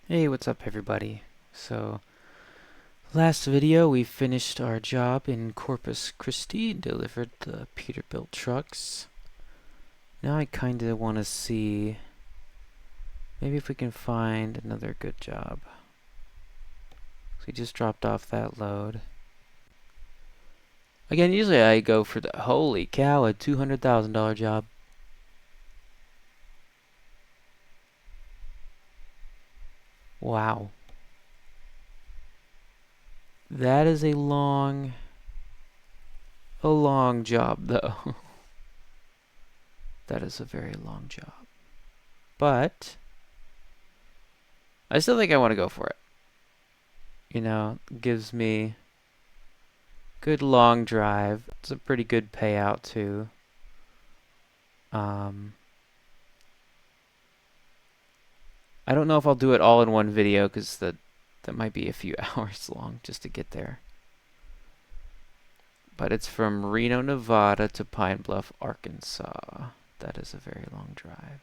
Hey, what's up everybody? So, last video we finished our job in Corpus Christi, delivered the Peterbilt trucks. Now I kinda wanna see maybe if we can find another good job. So we just dropped off that load. Again, usually I go for the holy cow, a $200,000 job. Wow. That is a long job though. That is a very long job. But I still think I want to go for it. You know, gives me good long drive. It's a pretty good payout too. I don't know if I'll do it all in one video because that might be a few hours long just to get there. But it's from Reno, Nevada to Pine Bluff, Arkansas. That is a very long drive.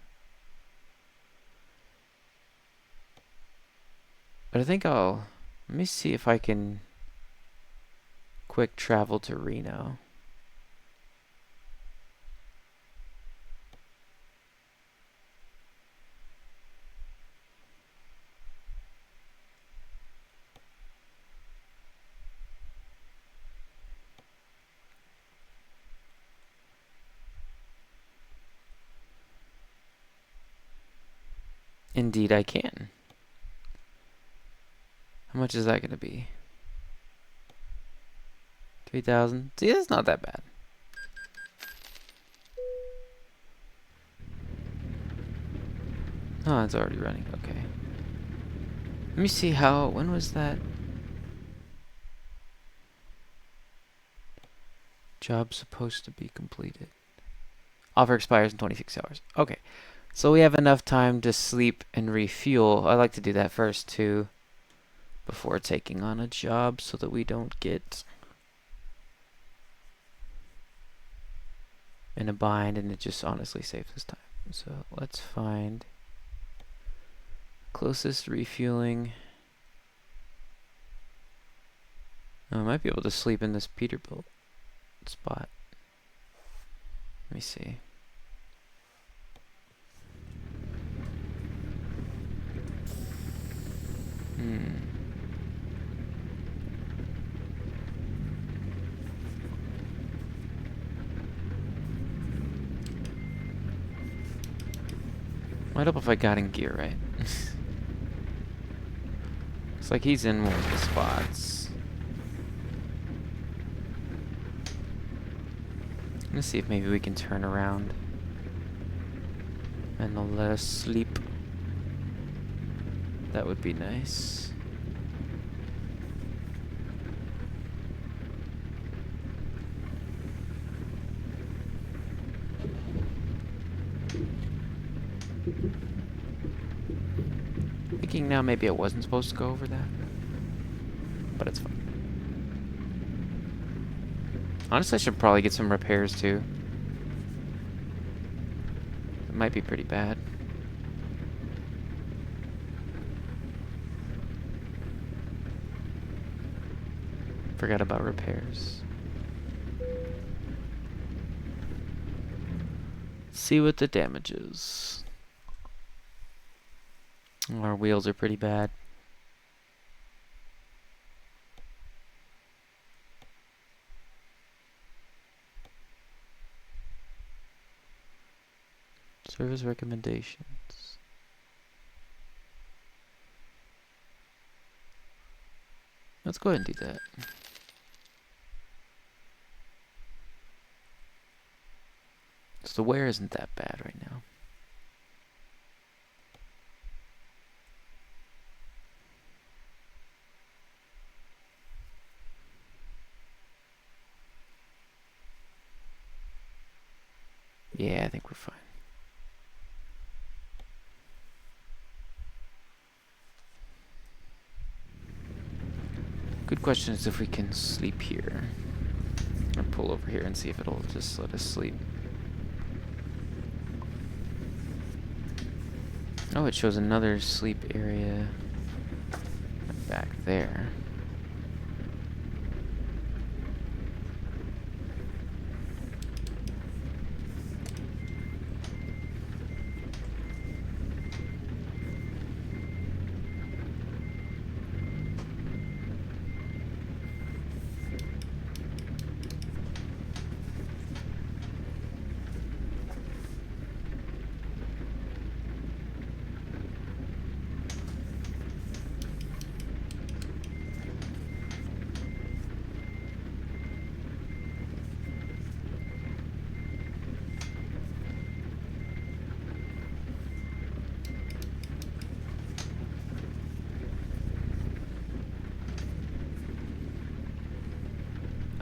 But I think let me see if I can quick travel to Reno. Indeed I can. How much is that going to be? 3,000? See, that's not that bad. Oh, it's already running. Okay. Let me see when was that job supposed to be completed? Offer expires in 26 hours. Okay. So we have enough time to sleep and refuel. I like to do that first too, before taking on a job so that we don't get in a bind, and it just honestly saves us time. So let's find closest refueling. Oh, I might be able to sleep in this Peterbilt spot. Let me see. Might help if I got in gear right. Looks like he's in one of the spots. Let's see if maybe we can turn around and they'll let us sleep. That would be nice. Thinking now maybe I wasn't supposed to go over that, but it's fine. Honestly, I should probably get some repairs too. It might be pretty bad. Forgot about repairs. See what the damage is. Our wheels are pretty bad. Service recommendations. Let's go ahead and do that. So the wear isn't that bad right now. Yeah, I think we're fine. Good question is if we can sleep here. Or pull over here and see if it'll just let us sleep. Oh, it shows another sleep area. back there.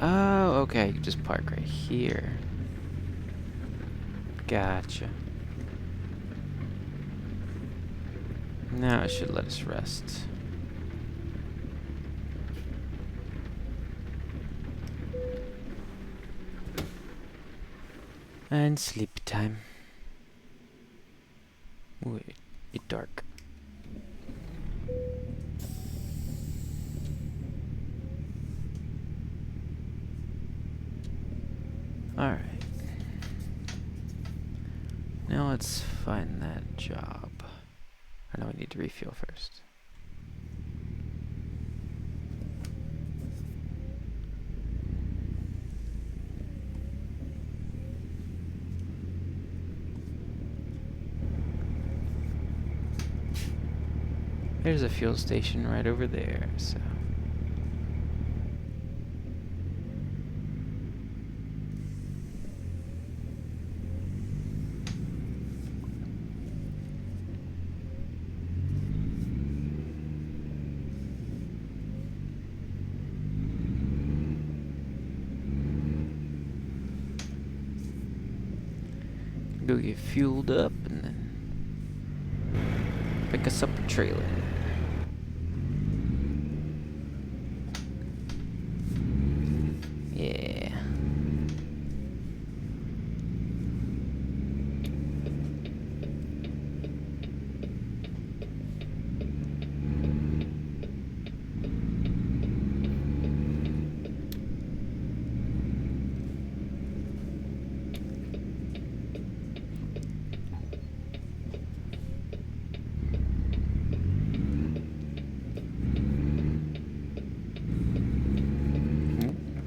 Oh, okay, you just park right here. Gotcha. Now it should let us rest. And sleep time. Ooh, it's dark. Alright. Now let's find that job. I know we need to refuel first. There's a fuel station right over there, so. Go get fueled up and then pick us up a trailer. Yeah.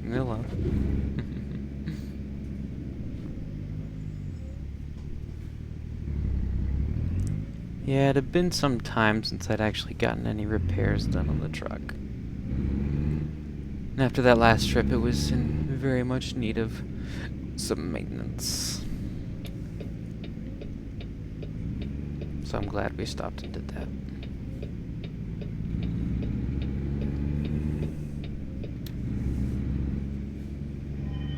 Hello. Yeah, it had been some time since I'd actually gotten any repairs done on the truck. And after that last trip, it was in very much need of some maintenance. So I'm glad we stopped and did that.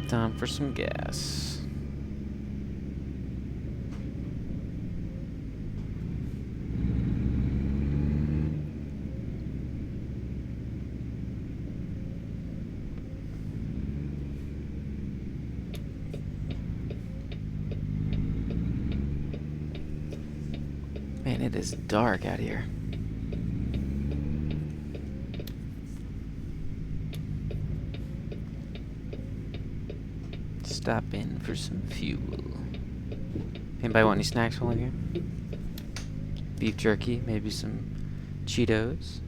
Time for some gas. Man, it is dark out here. Stop in for some fuel. Anybody want any snacks while I'm here? Beef jerky, maybe some Cheetos.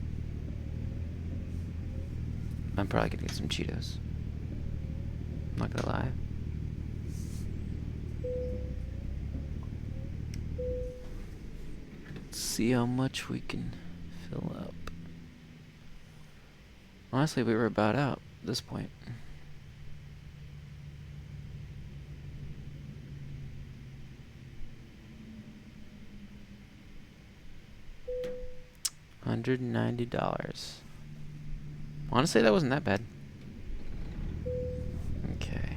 I'm probably gonna get some Cheetos. Not gonna lie. Let's see how much we can fill up. Honestly, we were about out at this point. $190. Honestly, that wasn't that bad. Okay.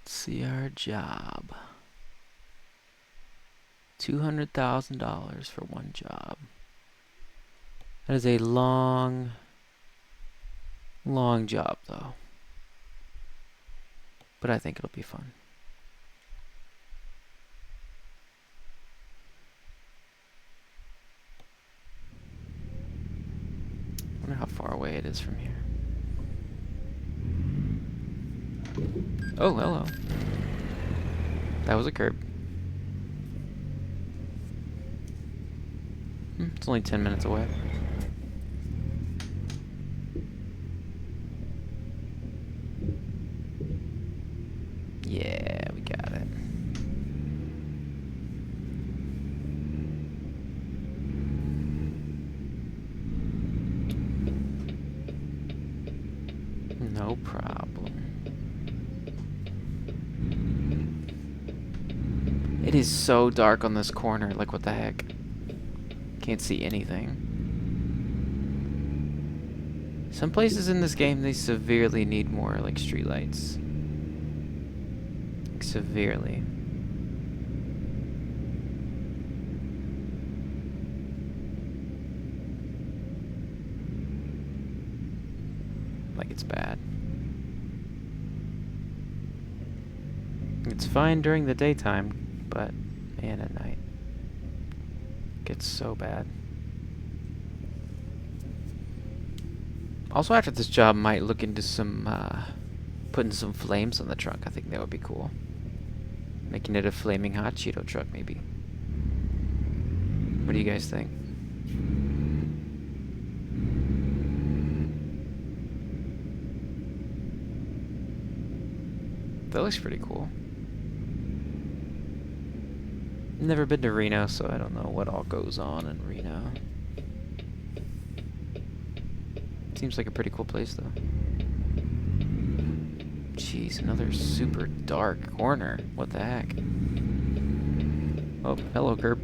Let's see our job. $200,000 for one job. That is a long job, though. But I think it'll be fun. far away it is from here. Oh, hello. That was a curb. It's only 10 minutes away. Yeah, we got it. No problem. It is so dark on this corner, like what the heck? Can't see anything. Some places in this game, they severely need more, like, streetlights. Like, severely. Like, it's bad. It's fine during the daytime, but, man, at night. It gets so bad. Also, after this job, might look into some, putting some flames on the truck. I think that would be cool. Making it a flaming hot Cheeto truck, maybe. What do you guys think? That looks pretty cool. Never been to Reno, so I don't know what all goes on in Reno. Seems like a pretty cool place, though. Jeez, another super dark corner. What the heck? Oh, hello, curb.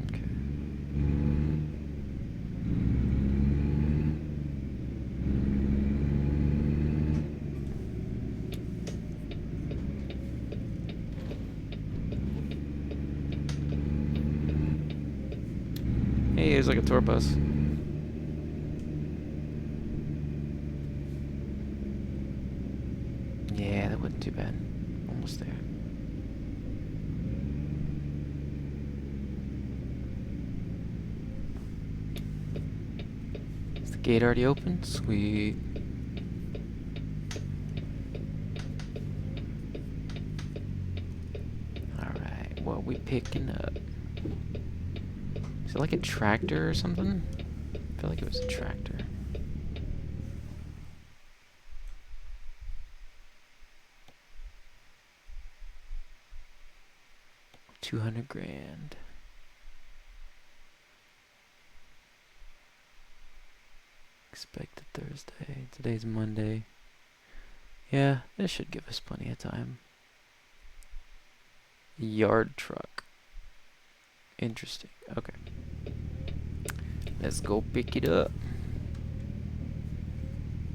Okay. Hey, there's like a tour bus. Yeah, that wasn't too bad. Almost there. Is the gate already open? Sweet. Alright, what we picking up? Is it like a tractor or something? I feel like it was a tractor. $200,000. Expected Thursday. Today's Monday. Yeah, this should give us plenty of time. Yard truck. Interesting. Okay. Let's go pick it up.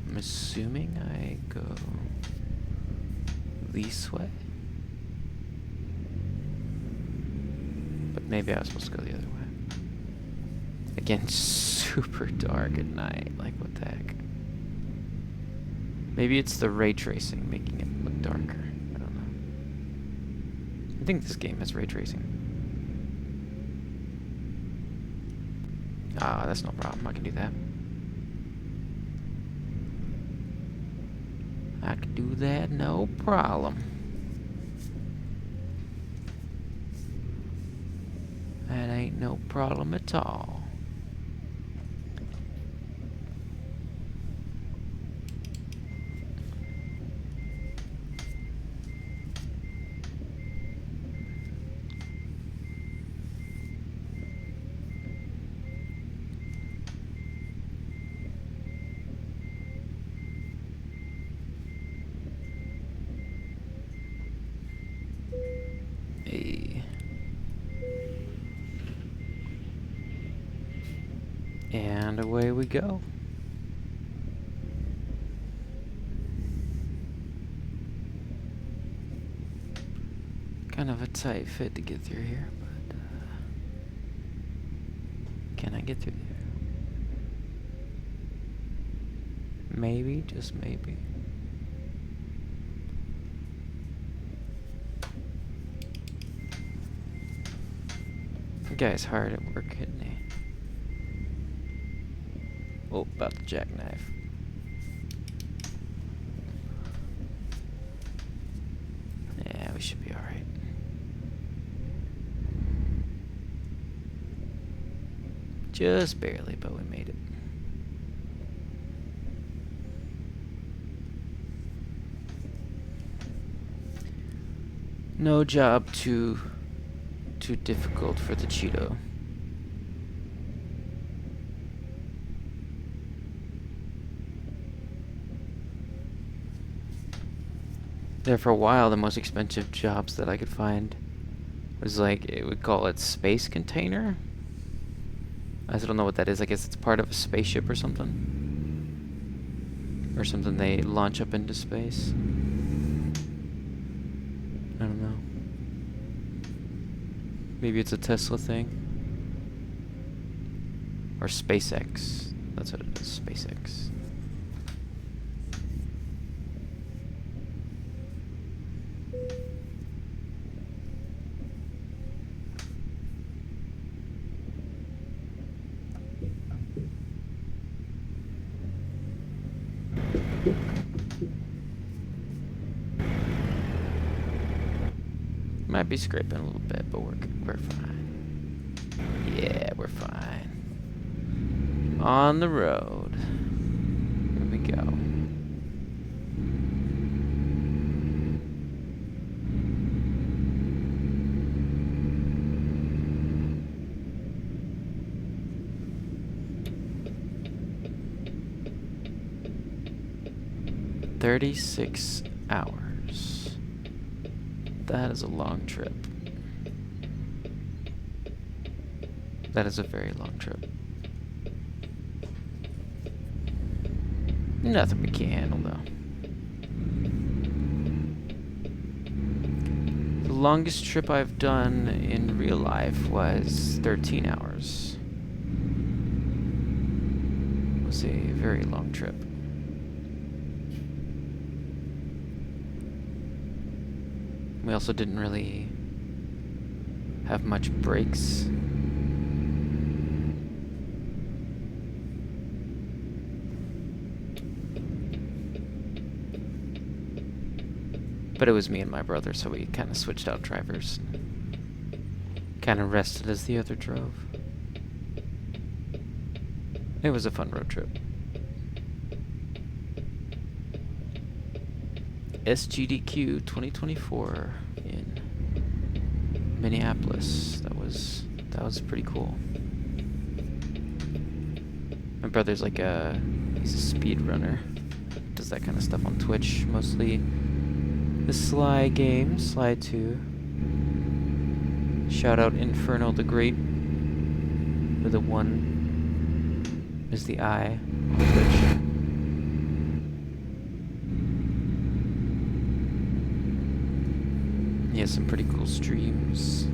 I'm assuming I go this way. But maybe I was supposed to go the other way. Again, super dark at night. Like, what the heck? Maybe it's the ray tracing making it look darker. I don't know. I think this game has ray tracing. Ah, that's no problem. I can do that. I can do that, no problem. That ain't no problem at all. Hey. And away we go. Kind of a tight fit to get through here, but can I get through there? Maybe, just maybe. guy's hard at work, isn't he? Oh, about the jackknife. Yeah, we should be alright. Just barely, but we made it. No job too difficult for the Cheeto. There for a while, the most expensive jobs that I could find was like, it would call it space container. I still don't know what that is. I guess it's part of a spaceship or something. Or something they launch up into space. I don't know. Maybe it's a Tesla thing. Or SpaceX. That's what it is, SpaceX. Might be scraping a little bit, but we're fine. Yeah, we're fine. On the road. Here we go. "36 hours. That is a long trip. That is a very long trip. Nothing we can't handle, though. The longest trip I've done in real life was 13 hours. It was a very long trip. We also didn't really have much breaks. But it was me and my brother, so we kind of switched out drivers. Kind of rested as the other drove. It was a fun road trip. SGDQ 2024 in Minneapolis. That was pretty cool. My brother's like he's a speed runner. Does that kind of stuff on Twitch, mostly the Sly game, Sly 2. Shout out Infernal the Great, where the one is the I on Twitch. He has some pretty cool streams.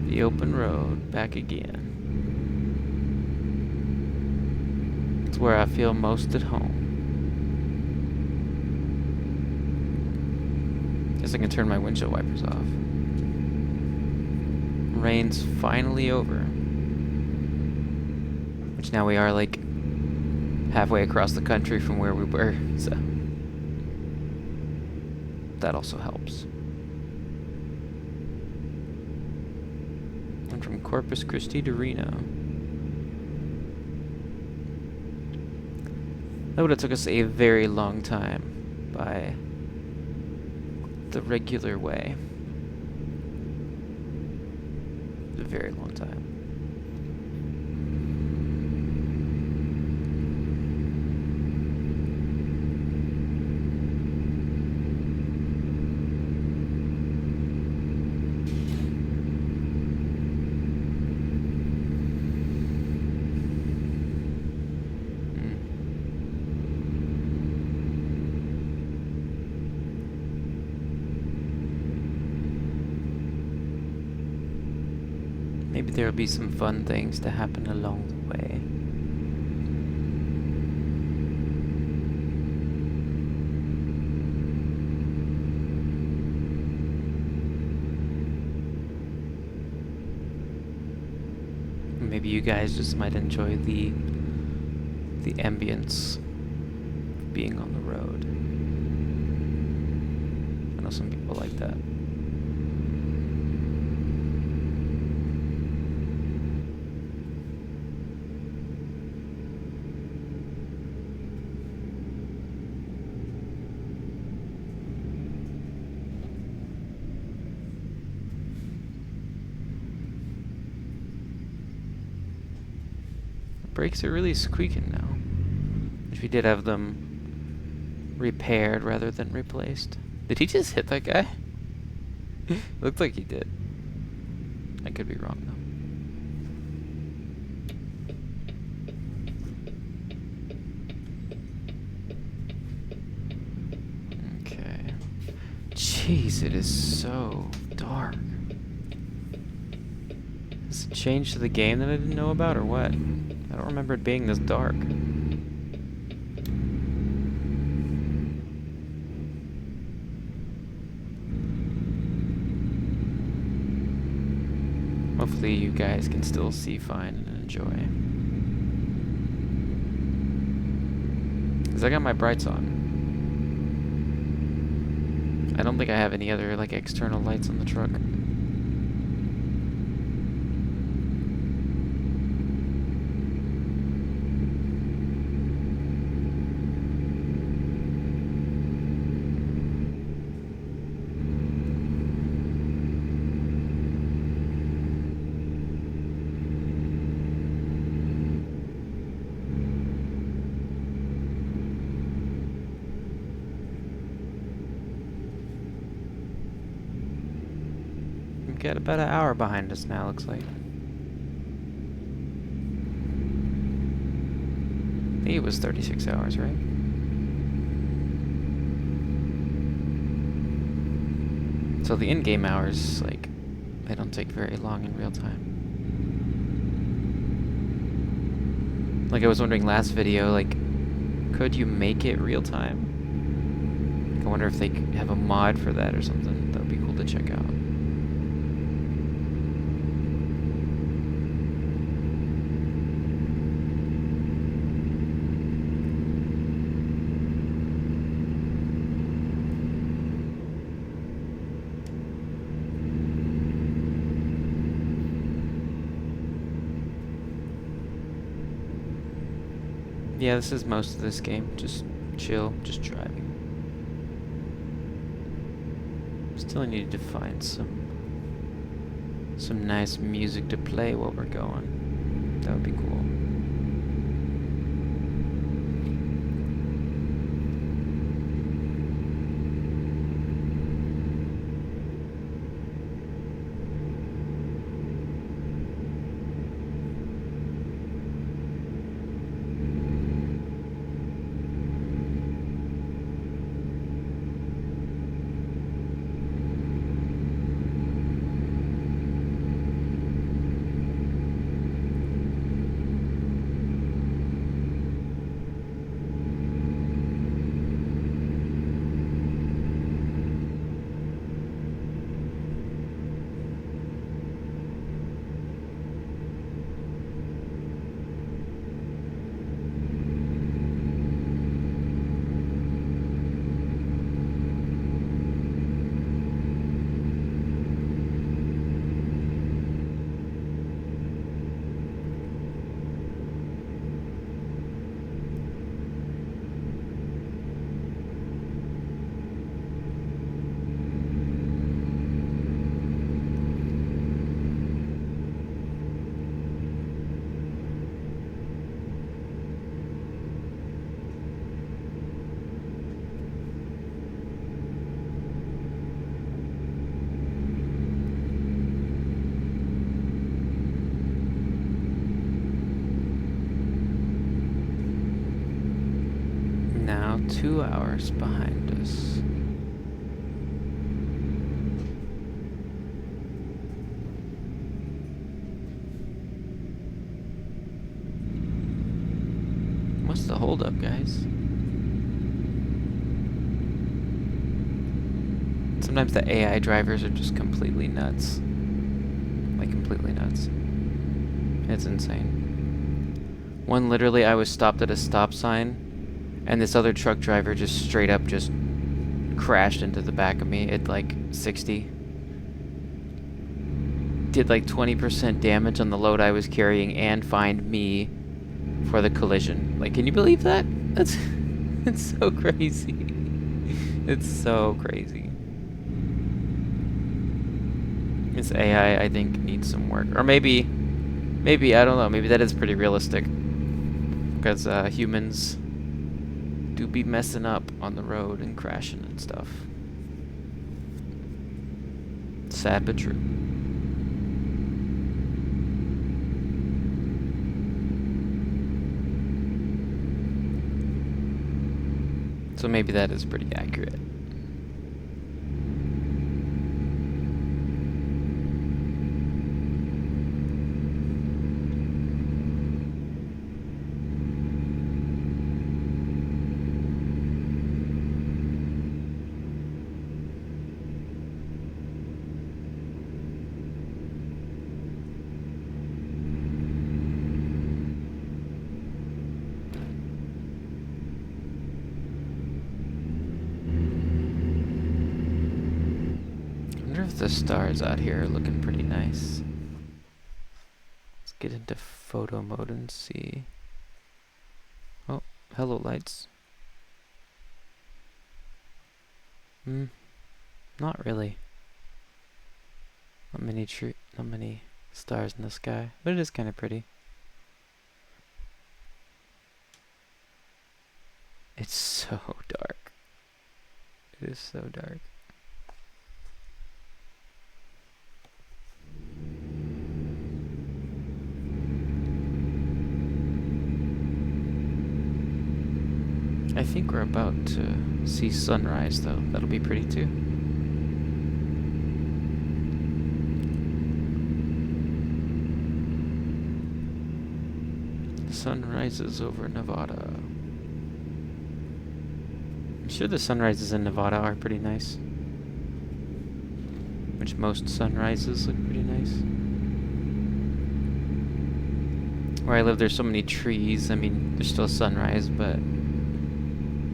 The open road, back again. It's where I feel most at home. Guess I can turn my windshield wipers off. Rain's finally over. Which now we are like halfway across the country from where we were, so that also helps. And from Corpus Christi to Reno. That would have took us a very long time by the regular way. A very long time. Maybe there'll be some fun things to happen along the way. Maybe you guys just might enjoy the ambience of being on the road. I know some people like that. Brakes are really squeaking now. Wish we did have them repaired rather than replaced. Did he just hit that guy? Looked like he did. I could be wrong though. Okay. Jeez, it is so dark. Is it a change to the game that I didn't know about, or what? I don't remember it being this dark. Hopefully you guys can still see fine and enjoy. 'Cause I got my brights on. I don't think I have any other like external lights on the truck. We've got about an hour behind us now, looks like. I think it was 36 hours, right? So the in-game hours, like, they don't take very long in real time. Like I was wondering last video, like, could you make it real time? Like, I wonder if they have a mod for that or something. That would be cool to check out. Yeah, this is most of this game. Just chill, just driving. Still need to find some nice music to play while we're going. That would be cool. Now 2 hours behind us. the holdup, guys? Sometimes the AI drivers are just completely nuts. Like, completely nuts. It's insane. One, literally, I was stopped at a stop sign, and this other truck driver just straight up just crashed into the back of me at, like, 60. Did, like, 20% damage on the load I was carrying and fined me for the collision. Like, can you believe that? That's... it's so crazy. It's so crazy. This AI, I think, needs some work. Or maybe, I don't know, maybe that is pretty realistic. Because humans do be messing up on the road and crashing and stuff. Sad but true. So maybe that is pretty accurate. I wonder if the stars out here are looking pretty nice. Let's get into photo mode and see. Oh, hello lights. Not really. Not many stars in the sky, but it is kind of pretty. It's so dark. It is so dark. I think we're about to see sunrise, though. That'll be pretty, too. The sun rises over Nevada. I'm sure the sunrises in Nevada are pretty nice. Which most sunrises look pretty nice. Where I live, there's so many trees. I mean, there's still sunrise, but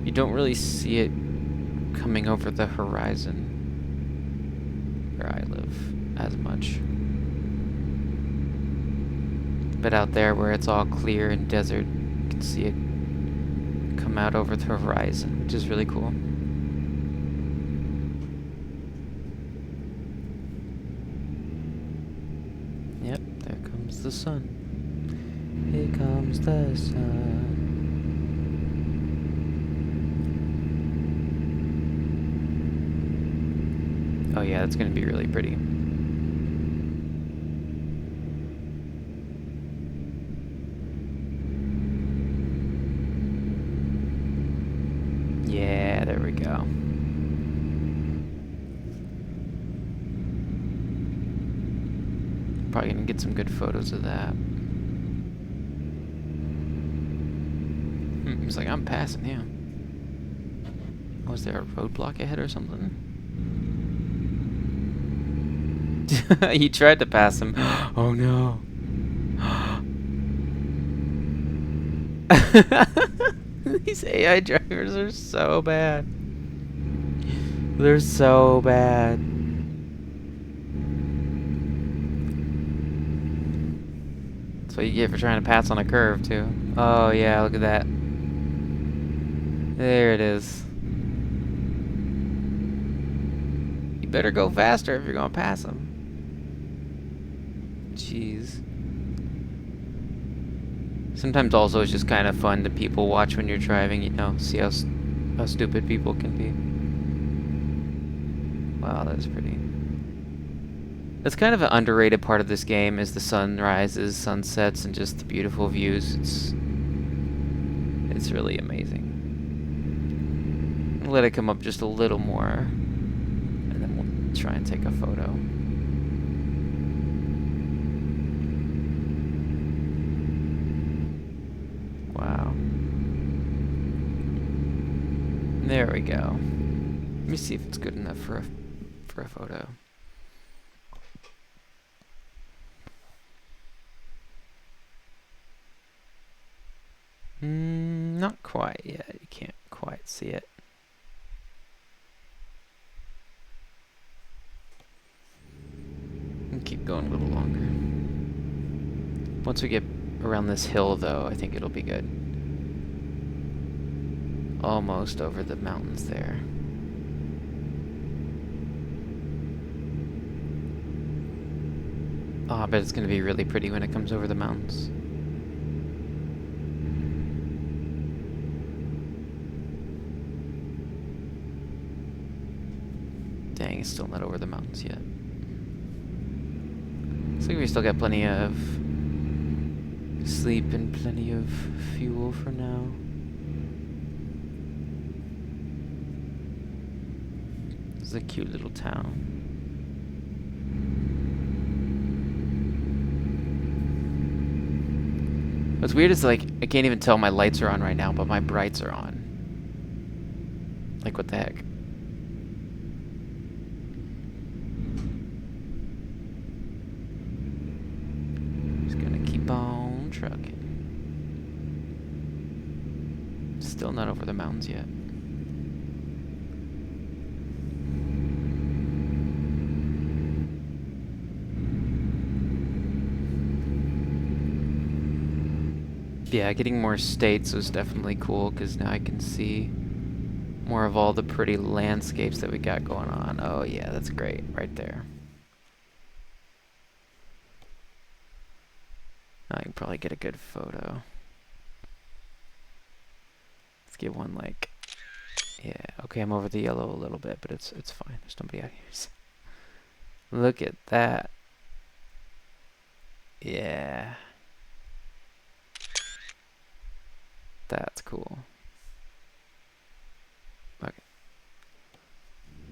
you don't really see it coming over the horizon where I live as much. But out there where it's all clear and desert, you can see it come out over the horizon, which is really cool. Yep, there comes the sun. Here comes the sun. Oh yeah, it's gonna be really pretty. Yeah, there we go. Probably gonna get some good photos of that. He's like, I'm passing him. Was there a roadblock ahead or something? He tried to pass him. Oh no. These AI drivers are so bad. They're so bad. That's what you get for trying to pass on a curve, too. Oh yeah, look at that. There it is. You better go faster if you're gonna pass them. Jeez. Sometimes also it's just kind of fun to people watch when you're driving, you know, see how stupid people can be. Wow, that's pretty. That's kind of an underrated part of this game is the sunrises, sunsets, and just the beautiful views. It's really amazing. I'll let it come up just a little more, and then we'll try and take a photo. Wow. There we go. Let me see if it's good enough for a photo. Not quite yet. You can't quite see it. And keep going a little longer. Once we get around this hill, though, I think it'll be good. Almost over the mountains there. Oh, I bet it's going to be really pretty when it comes over the mountains. Dang, it's still not over the mountains yet. Looks like we still got plenty of sleep and plenty of fuel for now. This is a cute little town. What's weird is, like, I can't even tell my lights are on right now, but my brights are on. Like, what the heck? Just gonna keep on trucking. Still not over the mountains yet. Yeah, getting more states was definitely cool, because now I can see more of all the pretty landscapes that we got going on. Oh yeah, that's great, right there. I can probably get a good photo. Let's get one like, yeah, okay, I'm over the yellow a little bit, but it's fine. There's nobody out here. Look at that. Yeah. That's cool. Okay.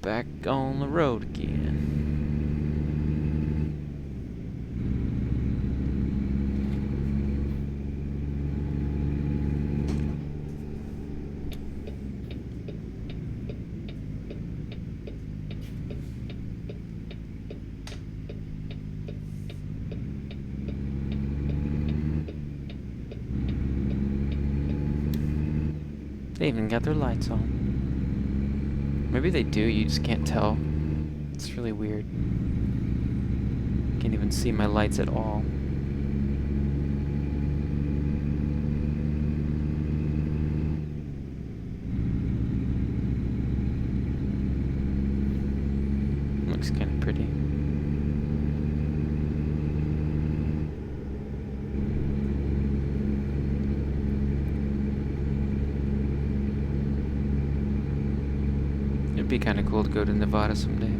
Back on the road again. They even got their lights on. Maybe they do, you just can't tell. It's really weird. Can't even see my lights at all. Looks kind of pretty. It'd be kind of cool to go to Nevada someday.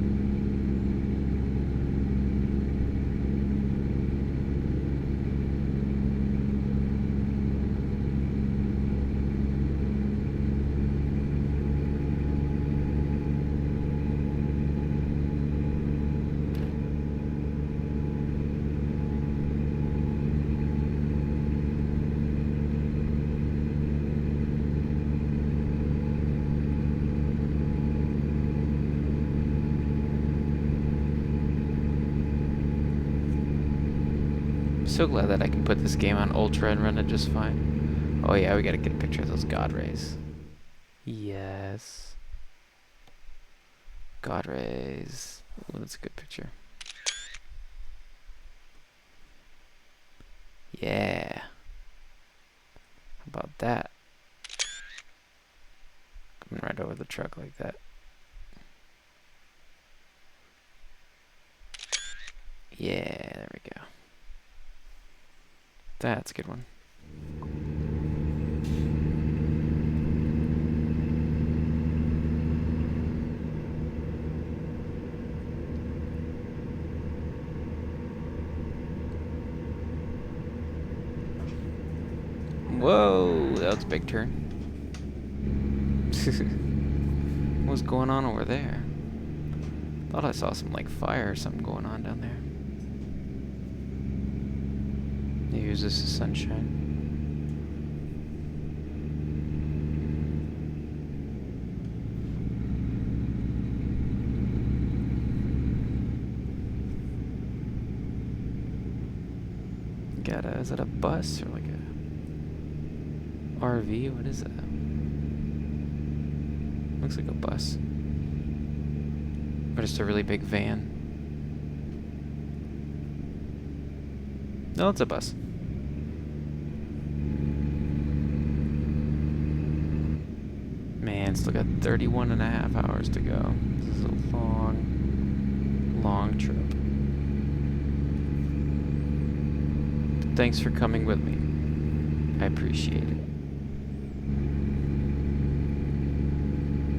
So glad that I can put this game on Ultra and run it just fine. Oh yeah, we gotta get a picture of those God rays. Yes. God rays. Ooh, that's a good picture. Yeah. How about that? Coming right over the truck like that. Yeah, there we go. That's a good one. Whoa, that was a big turn. What's going on over there? Thought I saw some like fire or something going on down there. Maybe is this the sunshine? got a, is that a bus or like a RV? What is that? Looks like a bus. Or just a really big van. No, it's a bus. Man, still got 31 and a half hours to go. This is a long, long trip. Thanks for coming with me. I appreciate it.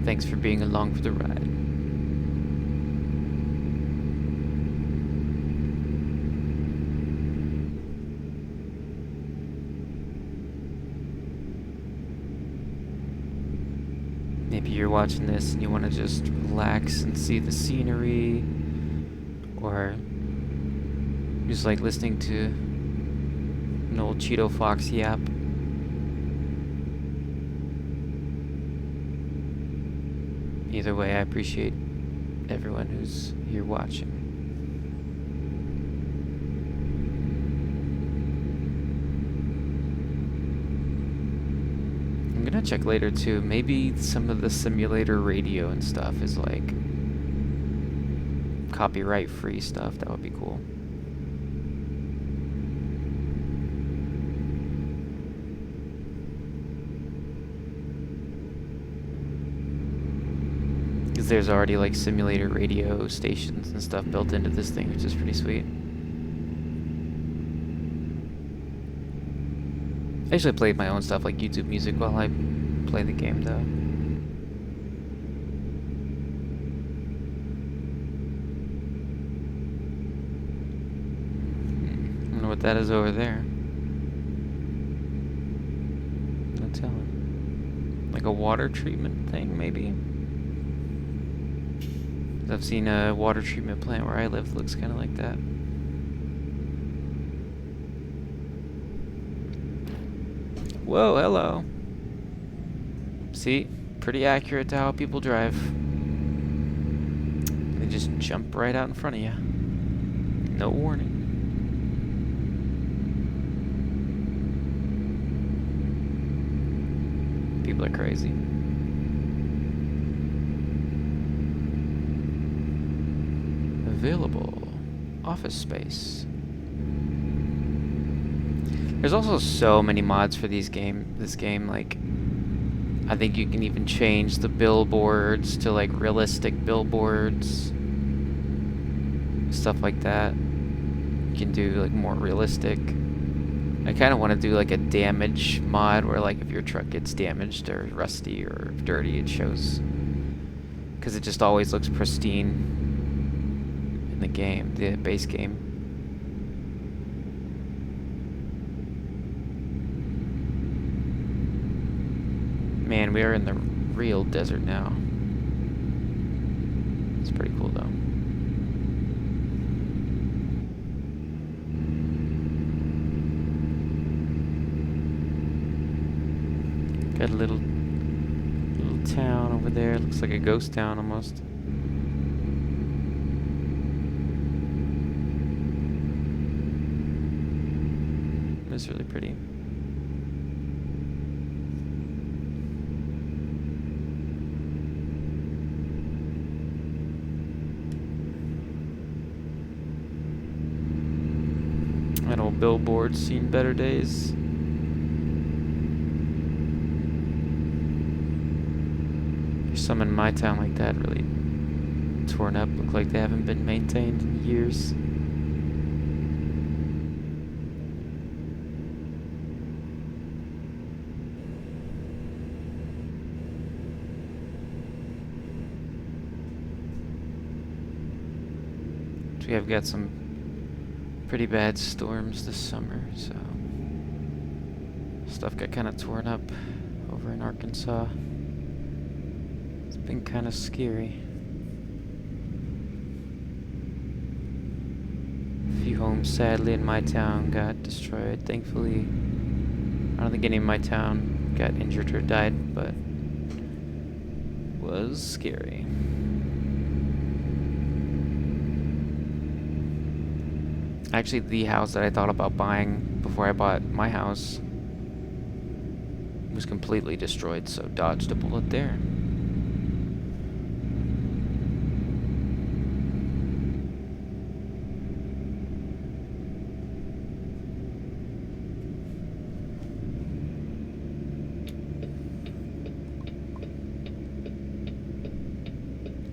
Thanks for being along for the ride. Maybe you're watching this and you want to just relax and see the scenery, or just like listening to an old Cheeto Fox yap. Either way, I appreciate everyone who's here watching. I'm gonna check later too. Maybe some of the simulator radio and stuff is like copyright free stuff. That would be cool. Because there's already like simulator radio stations and stuff built into this thing, which is pretty sweet. I actually played my own stuff like YouTube music while I play the game though. I don't know what that is over there. No telling. Like a water treatment thing, maybe? I've seen a water treatment plant where I live that looks kind of like that. Whoa, hello. See? Pretty accurate to how people drive. They just jump right out in front of you. No warning. People are crazy. Available office space. There's also so many mods for this game. Like, I think you can even change the billboards to like realistic billboards, stuff like that. You can do like more realistic. I kind of want to do like a damage mod where like if your truck gets damaged or rusty or dirty, it shows, because it just always looks pristine in the game, the base game. Man, we are in the real desert now. It's pretty cool though. Got a little town over there. Looks like a ghost town almost. It's really pretty. That old billboard's seen better days. There's some in my town like that, really torn up. Look like they haven't been maintained in years. We have got some pretty bad storms this summer, so stuff got kind of torn up over in Arkansas. It's been kind of scary. A few homes, sadly, in my town got destroyed. Thankfully, I don't think any in my town got injured or died, but it was scary. Actually, the house that I thought about buying before I bought my house was completely destroyed, so dodged a bullet there.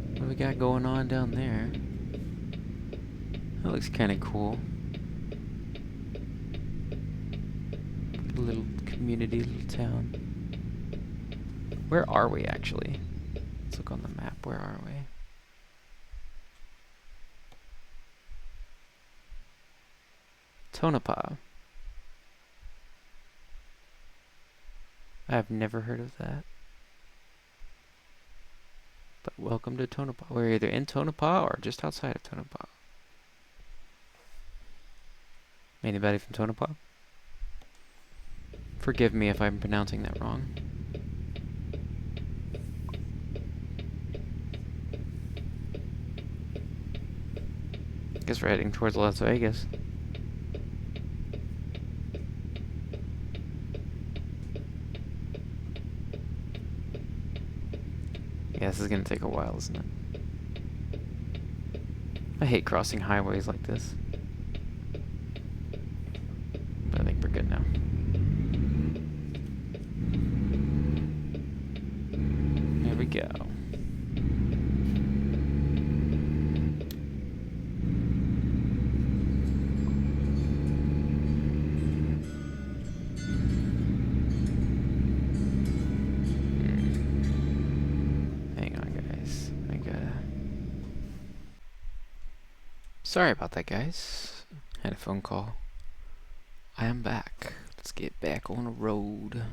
What do we got going on down there? That looks kind of cool. A little community, little town. Where are we, actually? Let's look on the map. Where are we? Tonopah. I've never heard of that. But welcome to Tonopah. We're either in Tonopah or just outside of Tonopah. Anybody from Tonopah? Forgive me if I'm pronouncing that wrong. Guess we're heading towards Las Vegas. Yeah, this is gonna take a while, isn't it? I hate crossing highways like this. But I think we're good now. Here we go. Sorry about that, guys. Had a phone call. I am back. Let's get back on the road.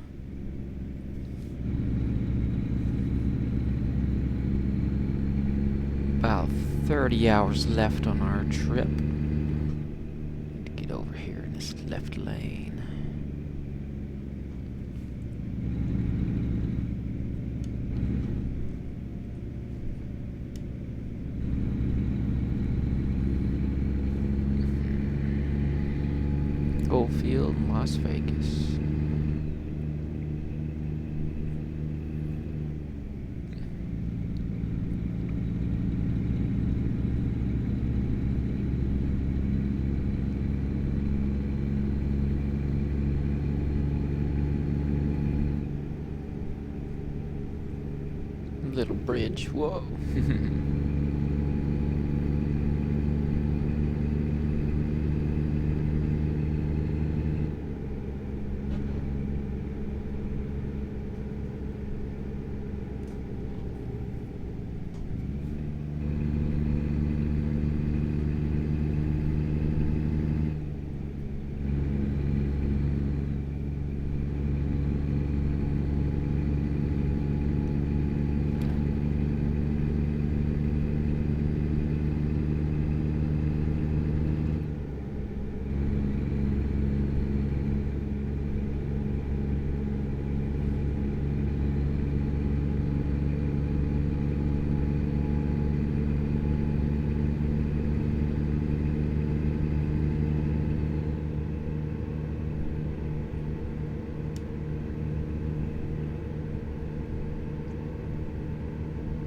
About 30 hours left on our trip. Need to get over here in this left lane. Goldfield, Las Vegas. Little bridge, whoa.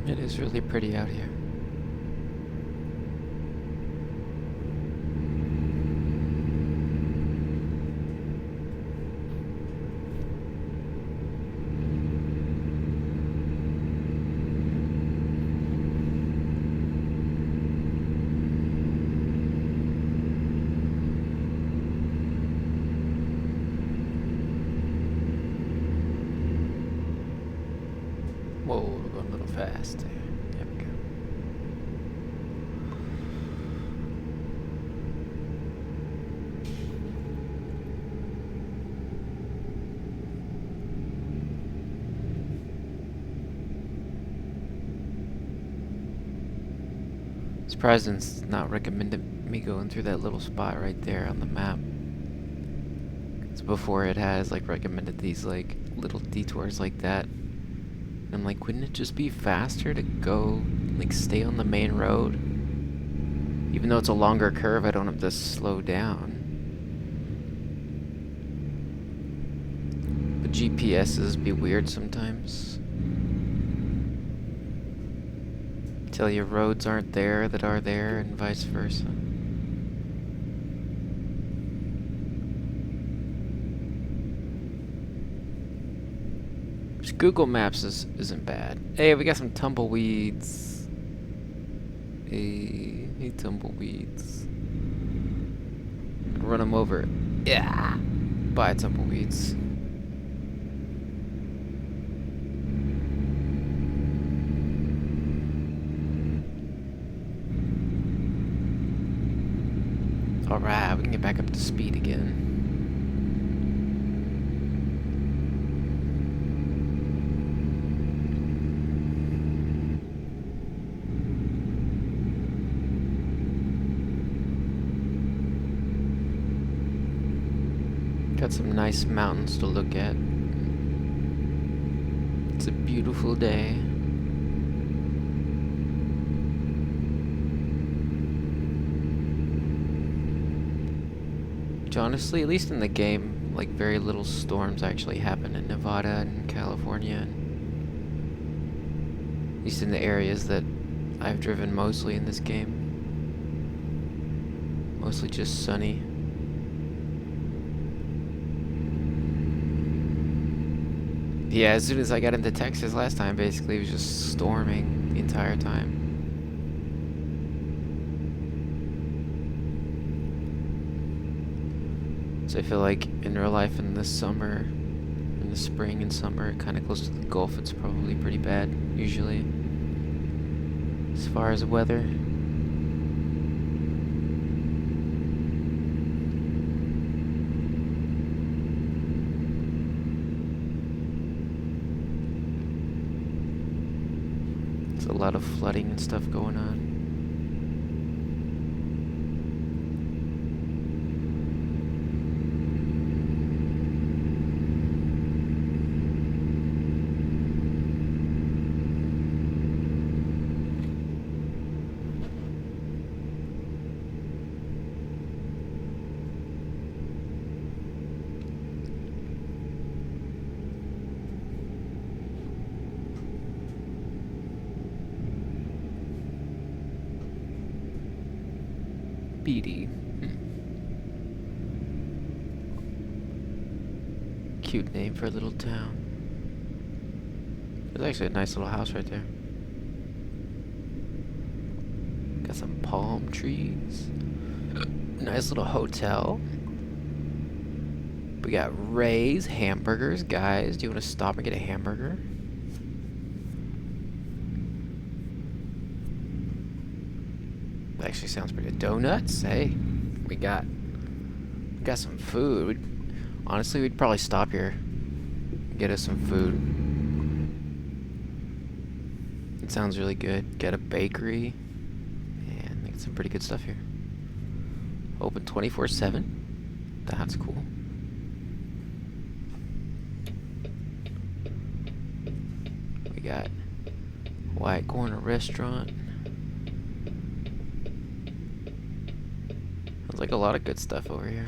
It is really pretty out here. Whoa, we're going a little fast there. There we go. Surprised it's not recommended me going through that little spot right there on the map. Because before it has like recommended these like little detours like that. I'm like, wouldn't it just be faster to go, like, stay on the main road Even though it's a longer curve, I don't have to slow down. The GPSs be weird sometimes. Tell you roads aren't there that are there, and vice versa. Which Google Maps isn't bad. Hey, we got some tumbleweeds. Hey, tumbleweeds. Run them over. Yeah! Bye, tumbleweeds. Alright, we can get back up to speed again. Got some nice mountains to look at. It's a beautiful day. Which honestly, at least in the game, like very little storms actually happen in Nevada and California. And at least in the areas that I've driven mostly in this game. Mostly just sunny. Yeah, as soon as I got into Texas last time, basically it was just storming the entire time. So I feel like in real life in the summer, in the spring and summer, kind of close to the Gulf, it's probably pretty bad, usually. As far as weather. There's a lot of flooding and stuff going on. Beatty. Cute name for a little town. There's actually a nice little house right there. Got some palm trees. Nice little hotel. We got Ray's hamburgers. Guys, do you want to stop and get a hamburger? That actually sounds pretty good. Donuts, hey. We got some food. Honestly, we'd probably stop here and get us some food. It sounds really good. Got a bakery. And they got some pretty good stuff here. Open 24/7. That's cool. We got White Corner Restaurant. Sounds like a lot of good stuff over here.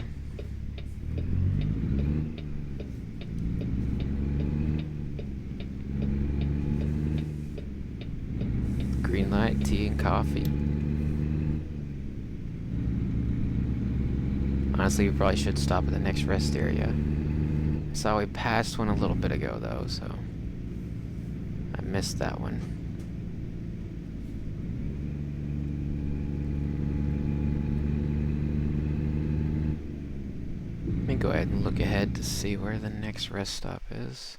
Green light, tea and coffee. Honestly, we probably should stop at the next rest area. I saw we passed one a little bit ago though, so I missed that one. Let me go ahead and look ahead to see where the next rest stop is.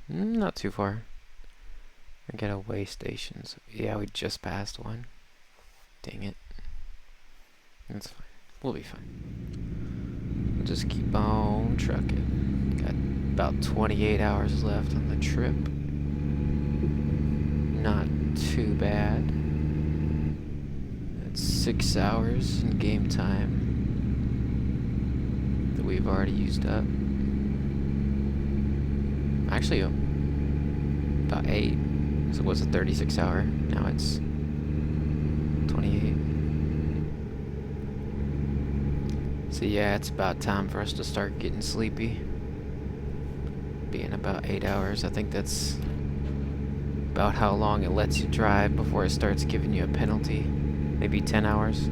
Not too far. I got a way station. So yeah, we just passed one. Dang it. That's fine. We'll be fine. We'll just keep on trucking. Got about 28 hours left on the trip. Not too bad. That's 6 hours in game time that we've already used up. Actually, about 8. So it was a 36 hour. Now it's 28. So yeah, it's about time for us to start getting sleepy. Being about 8 hours. I think that's about how long it lets you drive before it starts giving you a penalty. Maybe 10 hours.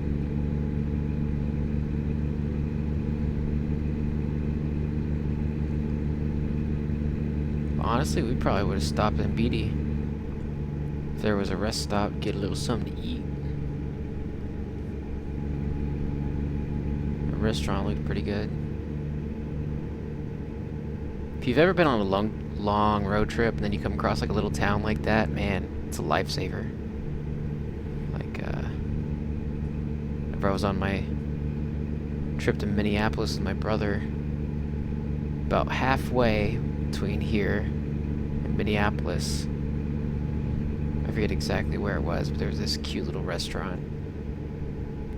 Honestly, we probably would have stopped in Beatty. If there was a rest stop, get a little something to eat. The restaurant looked pretty good. If you've ever been on a long road trip and then you come across like a little town like that, man, it's a lifesaver. Like, whenever I was on my trip to Minneapolis with my brother, about halfway between here and Minneapolis, I forget exactly where it was, but there was this cute little restaurant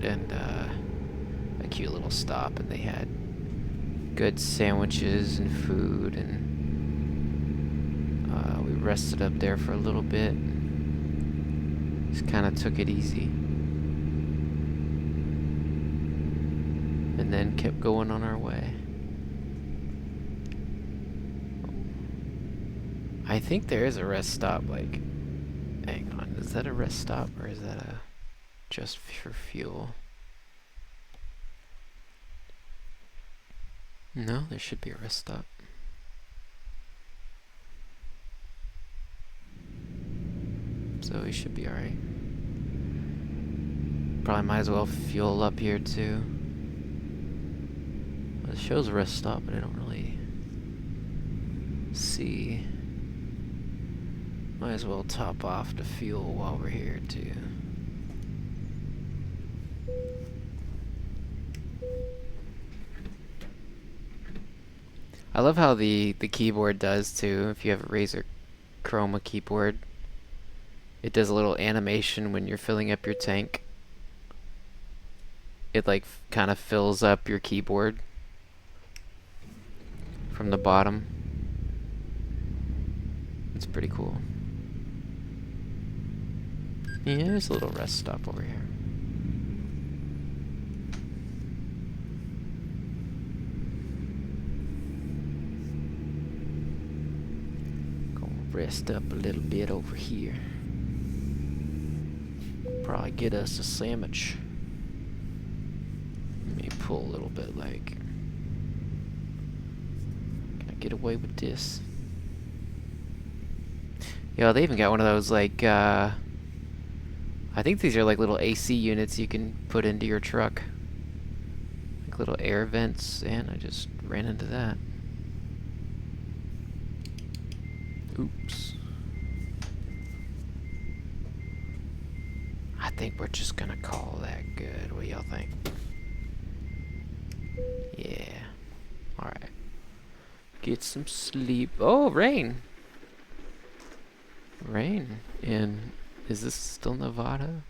and a cute little stop, and they had good sandwiches and food, and we rested up there for a little bit. Just kind of took it easy, and then kept going on our way. I think there is a rest stop, like, hang on, is that a rest stop or is that a just for fuel? No, there should be a rest stop. So we should be alright. Probably might as well fuel up here too. Well, it shows a rest stop, but I don't really see. Might as well top off the fuel while we're here too. I love how the keyboard does too. If you have a Razer Chroma keyboard, it does a little animation when you're filling up your tank. It like kind of fills up your keyboard from the bottom. It's pretty cool. Yeah, there's a little rest stop over here. Rest up a little bit over here. Probably get us a sandwich. Let me pull a little bit, like, can I get away with this? Yo, they even got one of those, like, I think these are like little AC units you can put into your truck. Like little air vents, and I just ran into that. Oops. I think we're just gonna call that good. What do y'all think? Yeah. Alright. Get some sleep. Oh, rain! Rain. And is this still Nevada?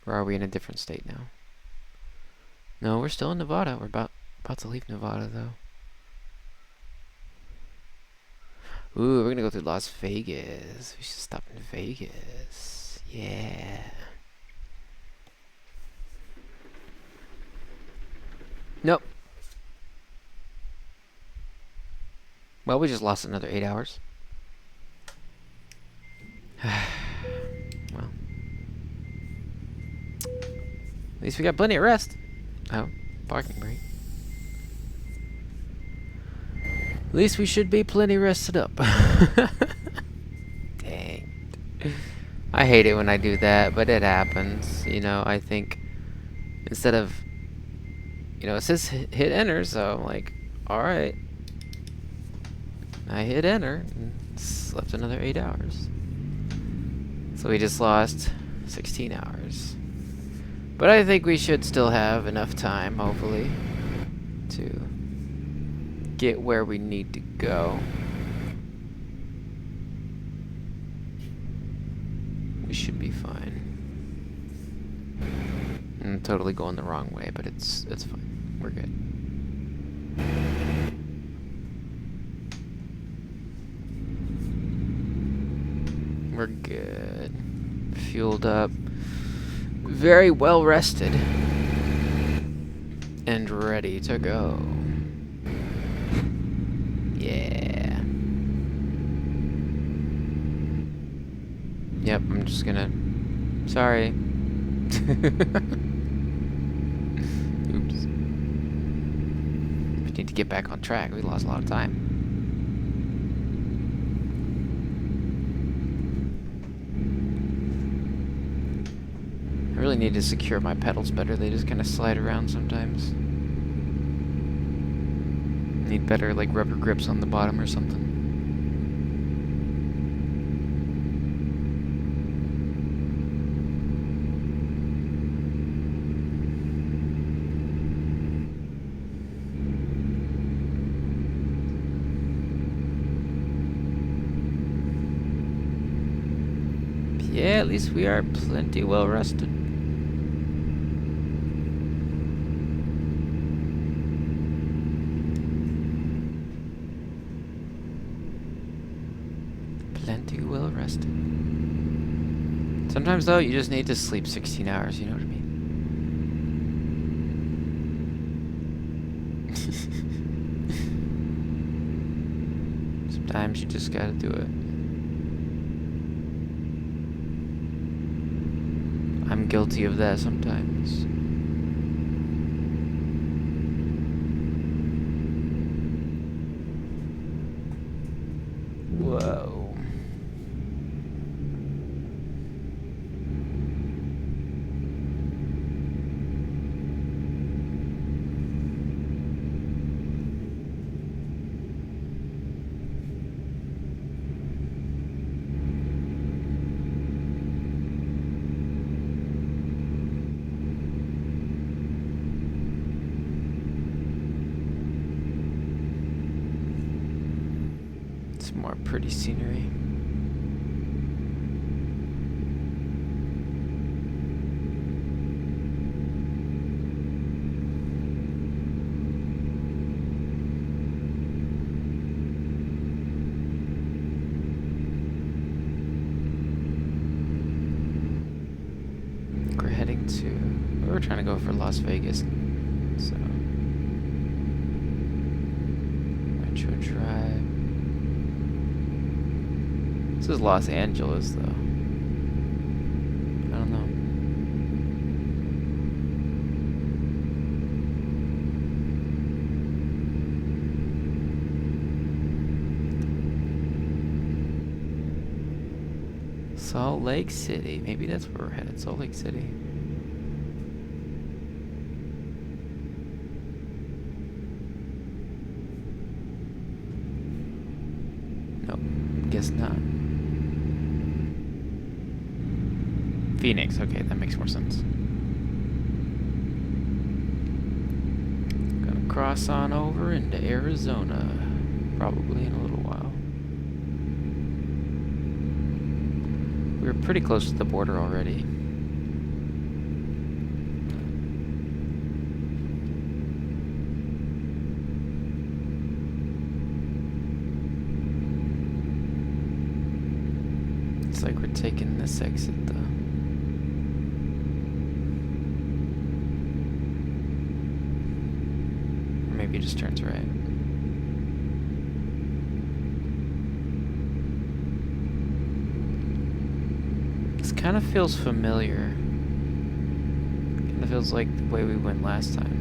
Or are we in a different state now? No, we're still in Nevada. We're about to leave Nevada, though. Ooh, we're gonna go through Las Vegas. We should stop in Vegas. Yeah. Nope. Well, we just lost another 8 hours. Well. At least we got plenty of rest. Oh, parking brake. At least we should be plenty rested up. Dang. I hate it when I do that, but it happens. You know, I think instead of, you know, it says hit enter, so I'm like, alright. I hit enter and slept another 8 hours. So we just lost 16 hours. But I think we should still have enough time, hopefully, to get where we need to go. We should be fine. I'm totally going the wrong way, but it's fine. We're good. We're good. Fueled up. Very well rested. And ready to go. Yeah. Yep, I'm just gonna... Sorry. Oops. We need to get back on track. We lost a lot of time. I really need to secure my pedals better. They just kind of slide around sometimes. Need better, like, rubber grips on the bottom or something. Yeah, at least we are plenty well rested. Plenty well rested. Sometimes, though, you just need to sleep 16 hours, you know what I mean? Sometimes you just gotta do it. I'm guilty of that sometimes. Whoa. Some more pretty scenery. We're heading to... We're trying to go for Las Vegas, so... Metro Drive. This is Los Angeles, though. I don't know. Salt Lake City. Maybe that's where we're headed. Salt Lake City. Nope. Guess not. Phoenix. Okay, that makes more sense. Gonna cross on over into Arizona. Probably in a little while. We're pretty close to the border already. It's like we're taking this exit, though. Or maybe it just turns right. This kind of feels familiar. Kind of feels like the way we went last time.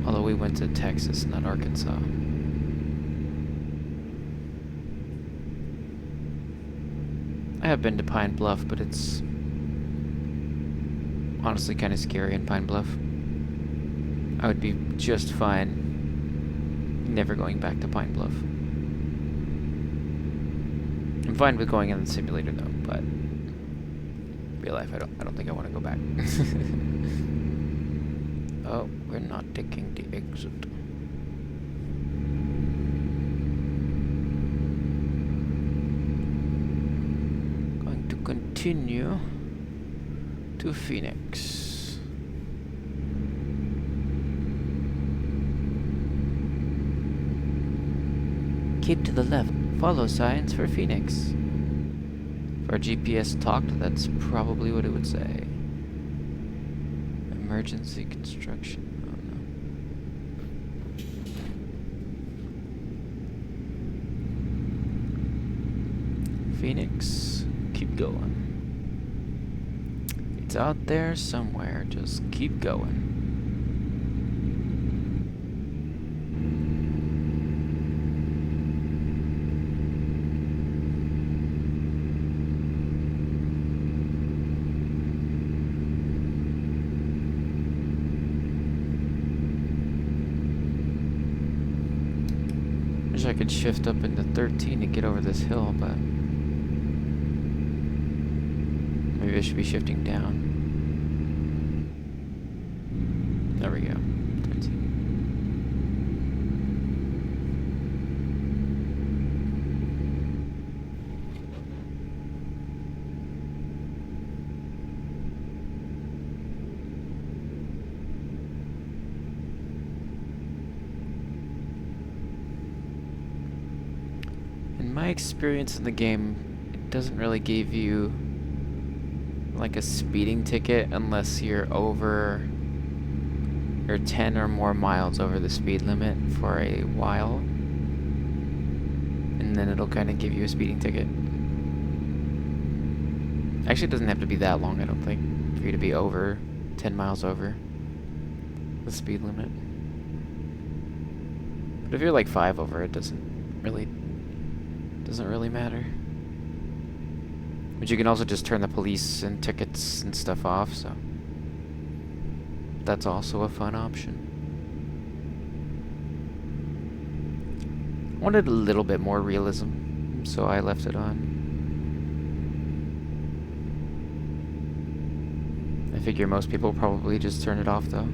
Although we went to Texas, not Arkansas. I have been to Pine Bluff, but it's honestly kind of scary in Pine Bluff. I would be just fine never going back to Pine Bluff. I'm fine with going in the simulator though, but real life I don't think I want to go back. Oh, we're not taking the exit. Going to continue to Phoenix. keep to the left. Follow signs for Phoenix. If our GPS talked, that's probably what it would say. Emergency construction. Oh no. Phoenix, keep going. It's out there somewhere. Just keep going. Wish I could shift up into 13 to get over this hill, but maybe I should be shifting down. There we go. 13. In my experience in the game, it doesn't really give you like a speeding ticket unless you're over or 10 or more miles over the speed limit for a while, and then it'll kind of give you a speeding ticket. Actually, it doesn't have to be that long, I don't think, for you to be over 10 miles over the speed limit. But if you're like 5 over, it doesn't really matter. But you can also just turn the police and tickets and stuff off, so that's also a fun option. I wanted a little bit more realism, so I left it on. I figure most people probably just turn it off, though.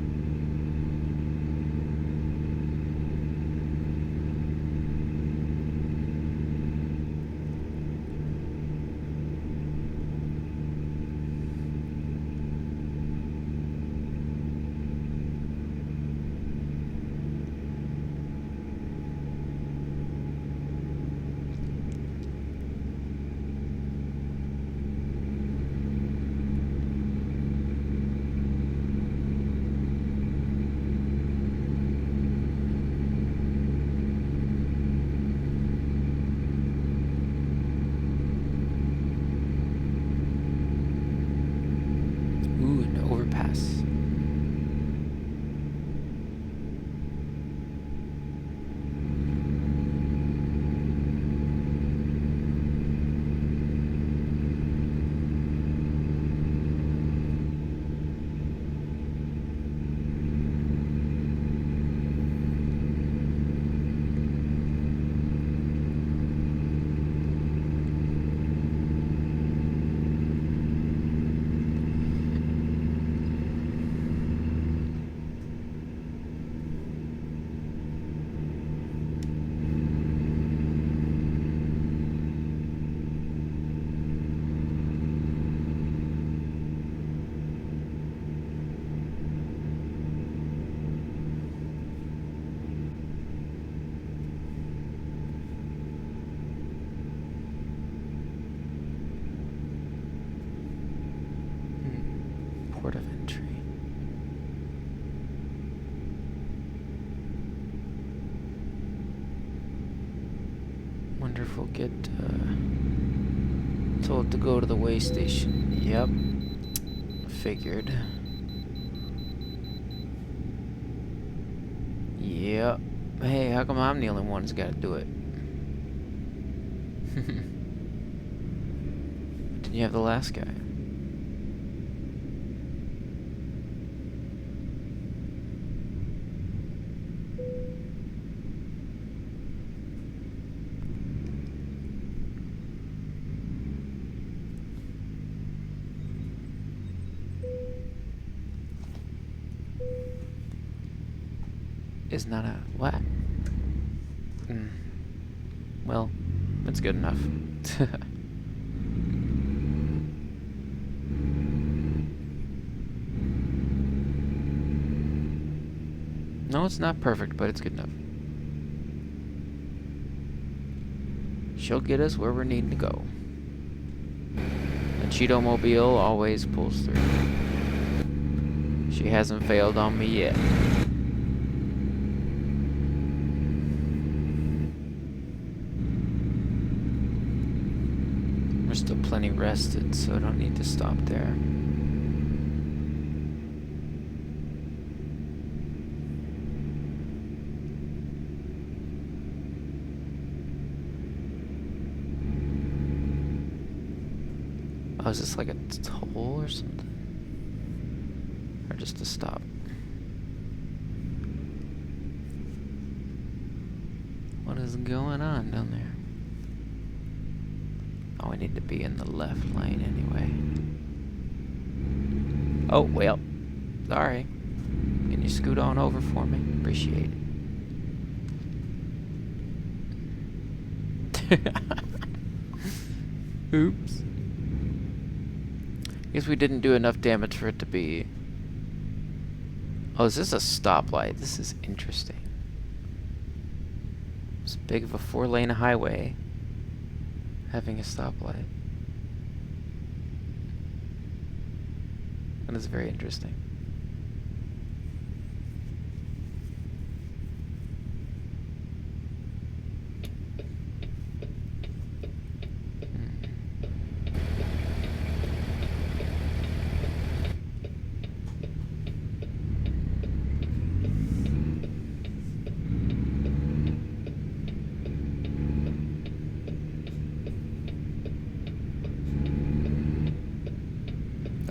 Ooh, an overpass. Port of entry. Wonderful. Get told to go to the way station. Yep. Figured. Yep. Hey, how come I'm the only one that's got to do it? Didn't you have the last guy? Is not a what? Well, that's good enough. No, it's not perfect, but it's good enough. she'll get us where we're needing to go. The Cheeto-mobile always pulls through. She hasn't failed on me yet. We're still plenty rested, so I don't need to stop there. Oh, is this like a toll or something? Or just a stop? What is going on down there? Oh, we need to be in the left lane anyway. Oh, well. Sorry. Can you scoot on over for me? Appreciate it. Oops. Guess we didn't do enough damage for it to be... Oh, is this a stoplight? This is interesting. It's big of a 4-lane highway having a stoplight. That is very interesting.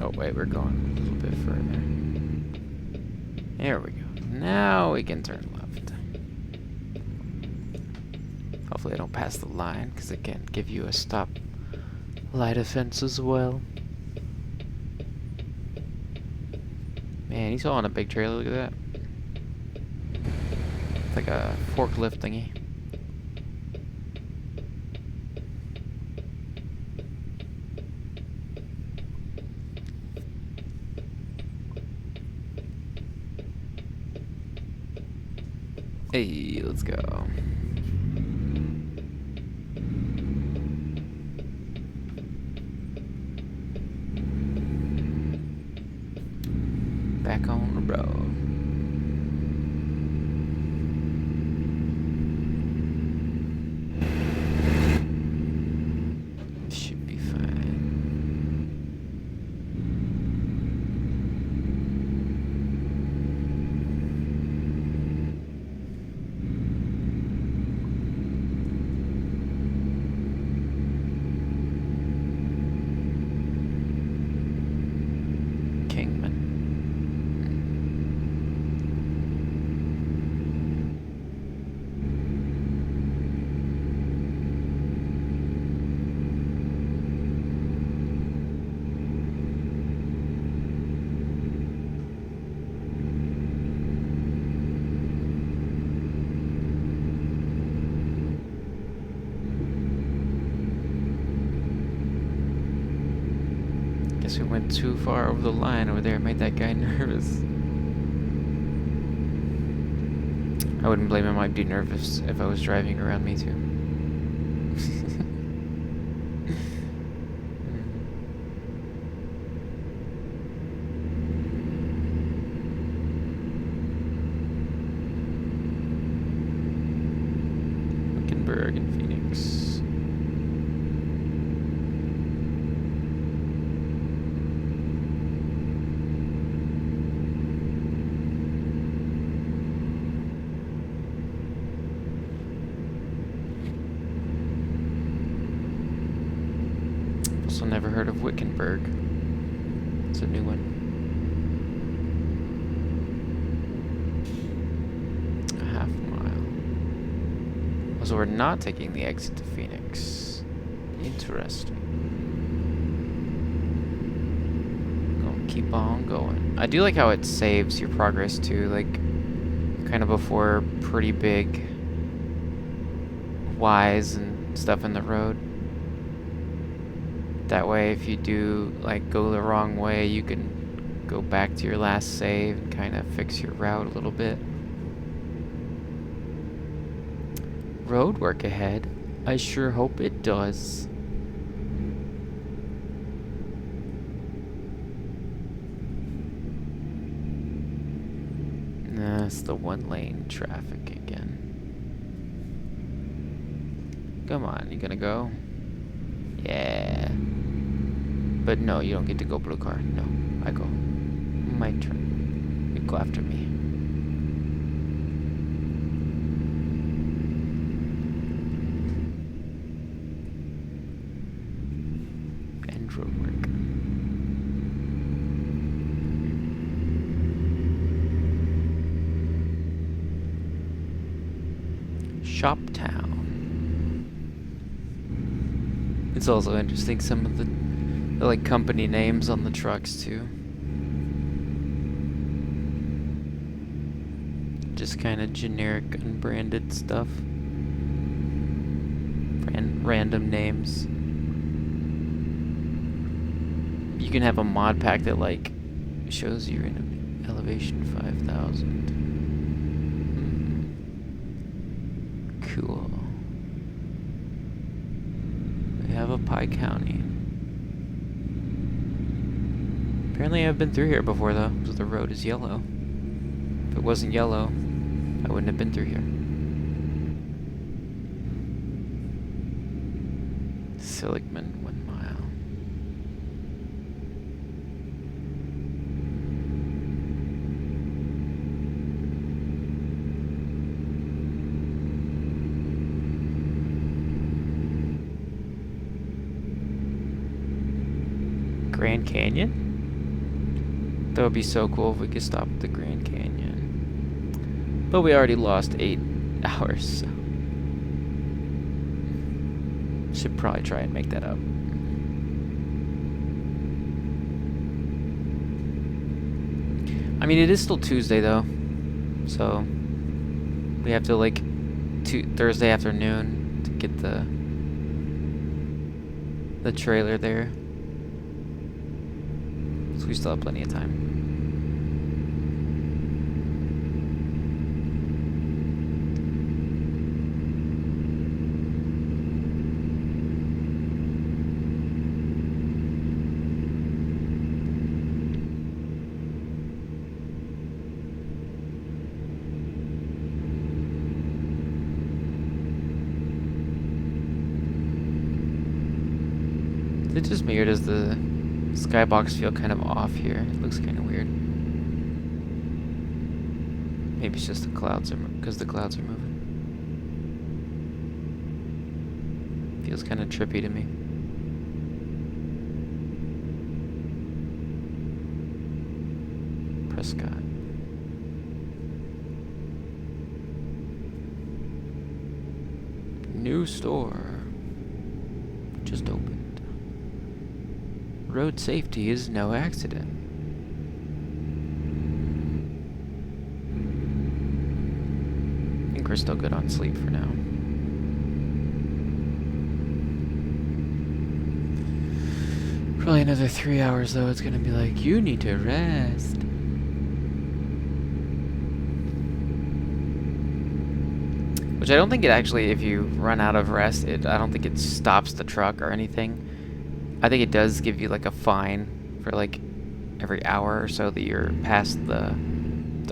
Oh wait, we're going a little bit further. There we go. Now we can turn left. Hopefully I don't pass the line, because it can give you a stop light offense as well. Man, he's all on a big trailer, look at that. It's like a forklift thingy. Hey, let's go. Back on the road. Should be fine. Guess we went too far over the line over there. Made that guy nervous. I wouldn't blame him. I'd be nervous if I was driving around me too. Wickenburg and Phoenix. Also never heard of Wickenburg. It's a new one. A half mile. So we're not taking the exit to Phoenix. Interesting. Gonna keep on going. I do like how it saves your progress too, like kind of before pretty big Ys and stuff in the road. That way, if you do like go the wrong way, you can go back to your last save and kind of fix your route a little bit. Road work ahead. I sure hope it does. That's the one-lane traffic again. Come on, you gonna go? Yeah. But no, you don't get to go blue car. No, I go. My turn. You go after me. End road work. Shop Town. It's also interesting some of the like company names on the trucks too. Just kind of generic, unbranded stuff. Random names. You can have a mod pack that like shows you're in elevation 5,000. Cool. We have a Pie County. Apparently I've been through here before though, so the road is yellow. If it wasn't yellow, I wouldn't have been through here. Seligman, 1 mile. Grand Canyon? That would be so cool if we could stop at the Grand Canyon. But we already lost 8 hours, so should probably try and make that up. I mean, it is still Tuesday though, so we have to like Thursday afternoon to get the trailer there. So we still have plenty of time. Is it just me or does the skybox feel kind of off here? It looks kind of weird. Maybe it's just the clouds are because the clouds are moving. Feels kind of trippy to me. Prescott. New store. Just opened. Road safety is no accident. I think we're still good on sleep for now. Probably another 3 hours though, it's gonna be like, you need to rest. Which I don't think it actually, if you run out of rest, I don't think it stops the truck or anything. I think it does give you like a fine for like every hour or so that you're past the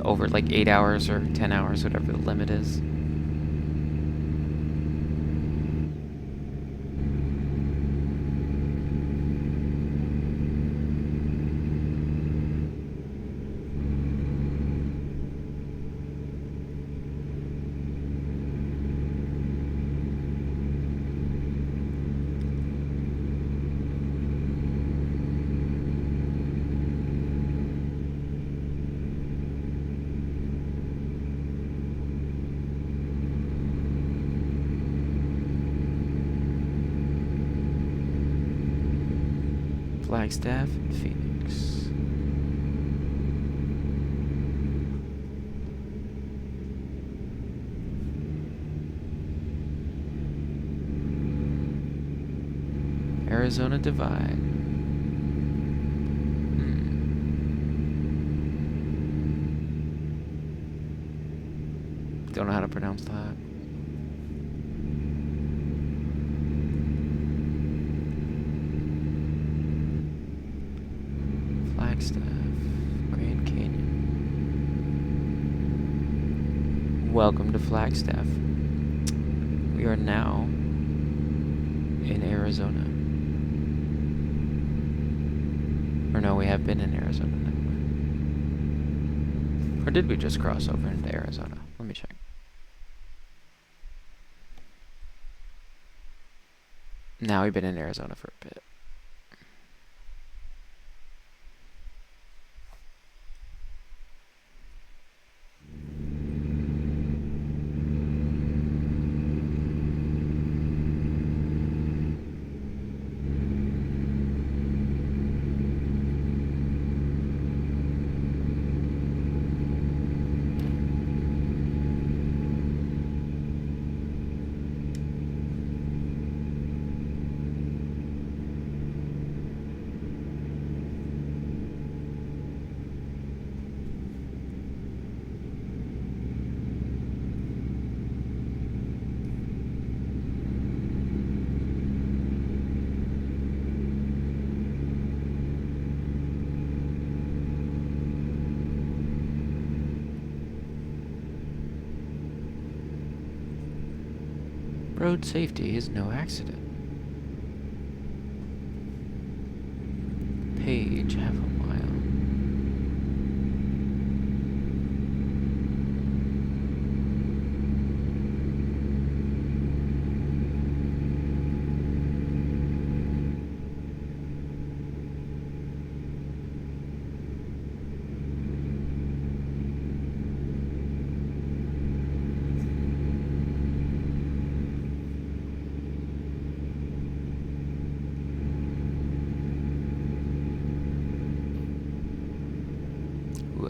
over like 8 hours or 10 hours, whatever the limit is. Flagstaff and Phoenix. Arizona Divide. Don't know how to pronounce that. Welcome to Flagstaff. We are now in Arizona. Or no, we have been in Arizona. Never mind. Or did we just cross over into Arizona? Let me check. Now we've been in Arizona for a bit. Road safety is no accident. Page half a mile.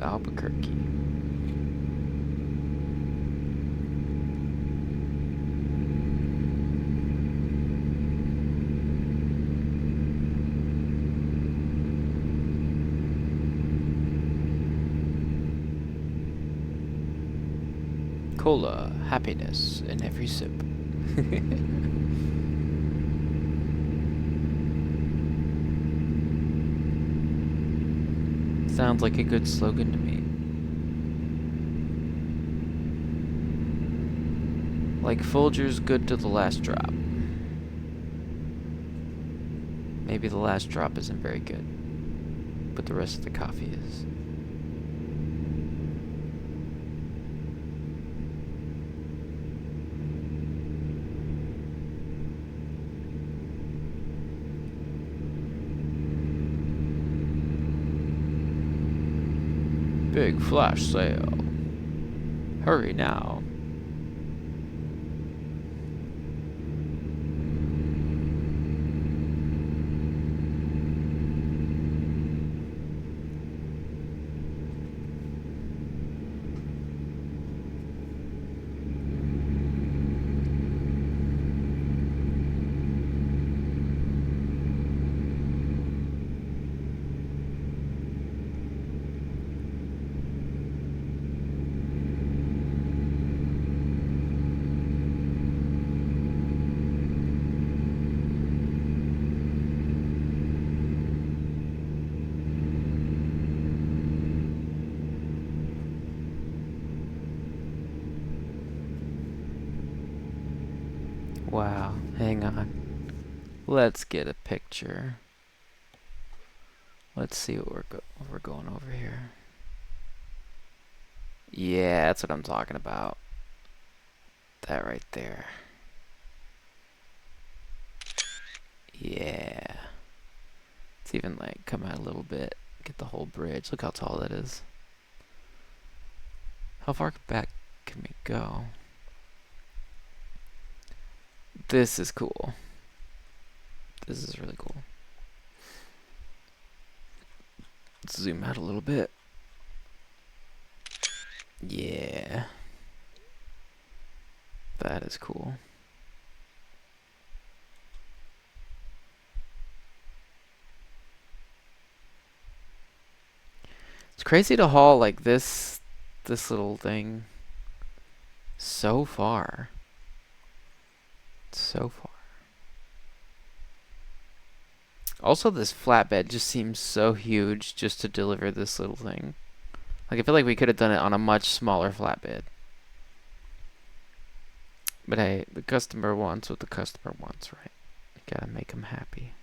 Albuquerque. Cola, happiness in every sip. Sounds like a good slogan to me. Like Folgers, good to the last drop. Maybe the last drop isn't very good, but the rest of the coffee is. Big flash sale. Hurry now. Wow, hang on. Let's get a picture. Let's see what we're going over here. Yeah, that's what I'm talking about. That right there. Yeah. It's even like come out a little bit. Get the whole bridge. Look how tall that is. How far back can we go? This is cool. This is really cool. Let's zoom out a little bit. Yeah. That is cool. It's crazy to haul like this little thing so far. So far. Also, this flatbed just seems so huge just to deliver this little thing. Like, I feel like we could have done it on a much smaller flatbed. But hey, the customer wants what the customer wants, right? You gotta make them happy.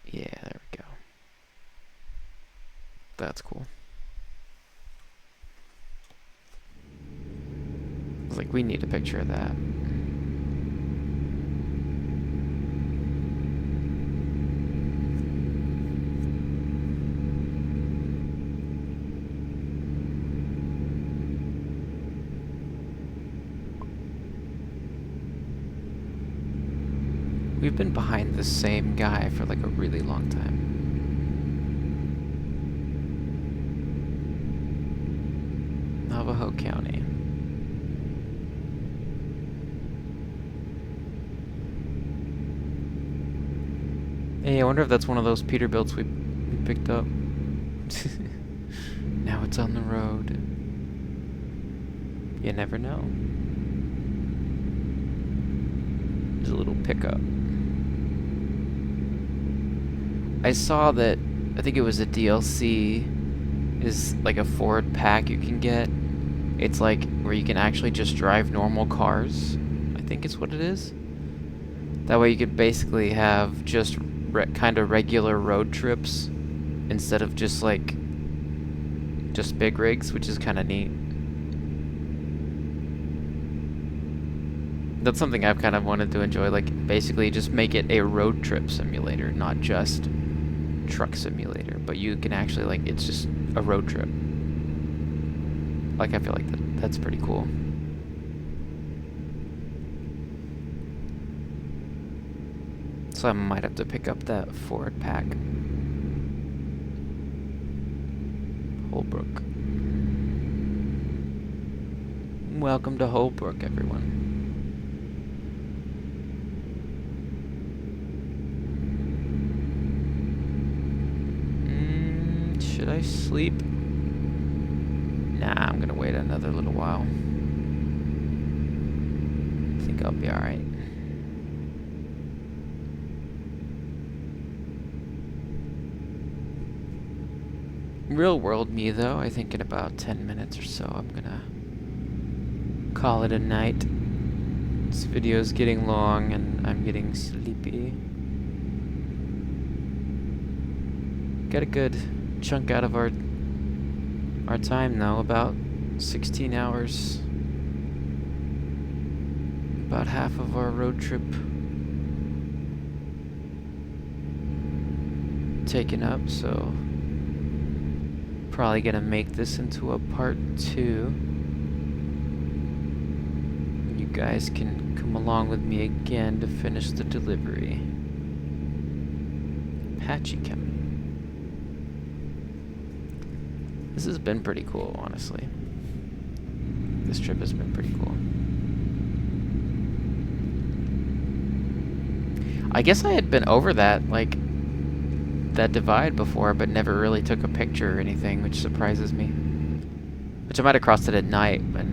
Yeah, there we go. That's cool. I was like, we need a picture of that. We've been behind the same guy for like a really long time. Navajo County. Hey, I wonder if that's one of those Peterbilts we picked up. Now it's on the road. You never know. There's a little pickup. I saw that, I think it was a DLC, is like a Ford pack you can get. It's like where you can actually just drive normal cars. I think it's what it is. That way you could basically have just kind of regular road trips instead of just like just big rigs, which is kind of neat. That's something I've kind of wanted to enjoy, like basically just make it a road trip simulator, not just truck simulator, but you can actually like, it's just a road trip. Like I feel like that's pretty cool. So I might have to pick up that Ford pack. Holbrook. Welcome to Holbrook, everyone. Should I sleep? Nah, I'm gonna wait another little while. I think I'll be alright. Real world me, though, I think in about 10 minutes or so, I'm gonna call it a night. This video's getting long and I'm getting sleepy. Got a good chunk out of our time, though, about 16 hours. About half of our road trip taken up, so probably gonna make this into a part 2. You guys can come along with me again to finish the delivery. Apache coming. This has been pretty cool, honestly. This trip has been pretty cool. I guess I had been over that, like, that divide before, but never really took a picture or anything, which surprises me. Which I might have crossed it at night, but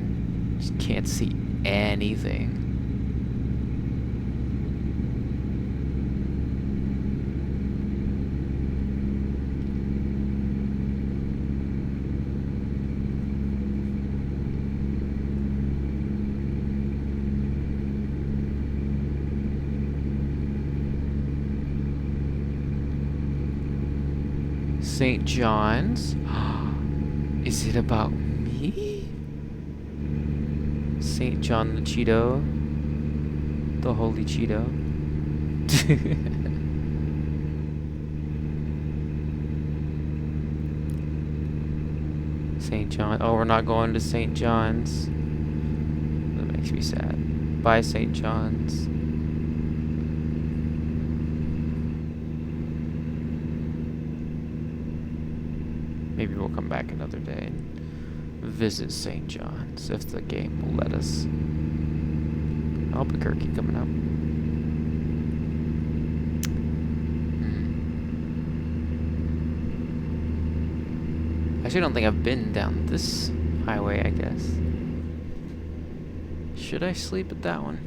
just can't see anything. St. John's? Is it about me? St. John the Cheeto. The Holy Cheeto. St. John. Oh, we're not going to St. John's. That makes me sad. Bye, St. John's. Maybe we'll come back another day and visit St. John's if the game will let us. Albuquerque coming up. I actually don't think I've been down this highway, I guess. Should I sleep at that one?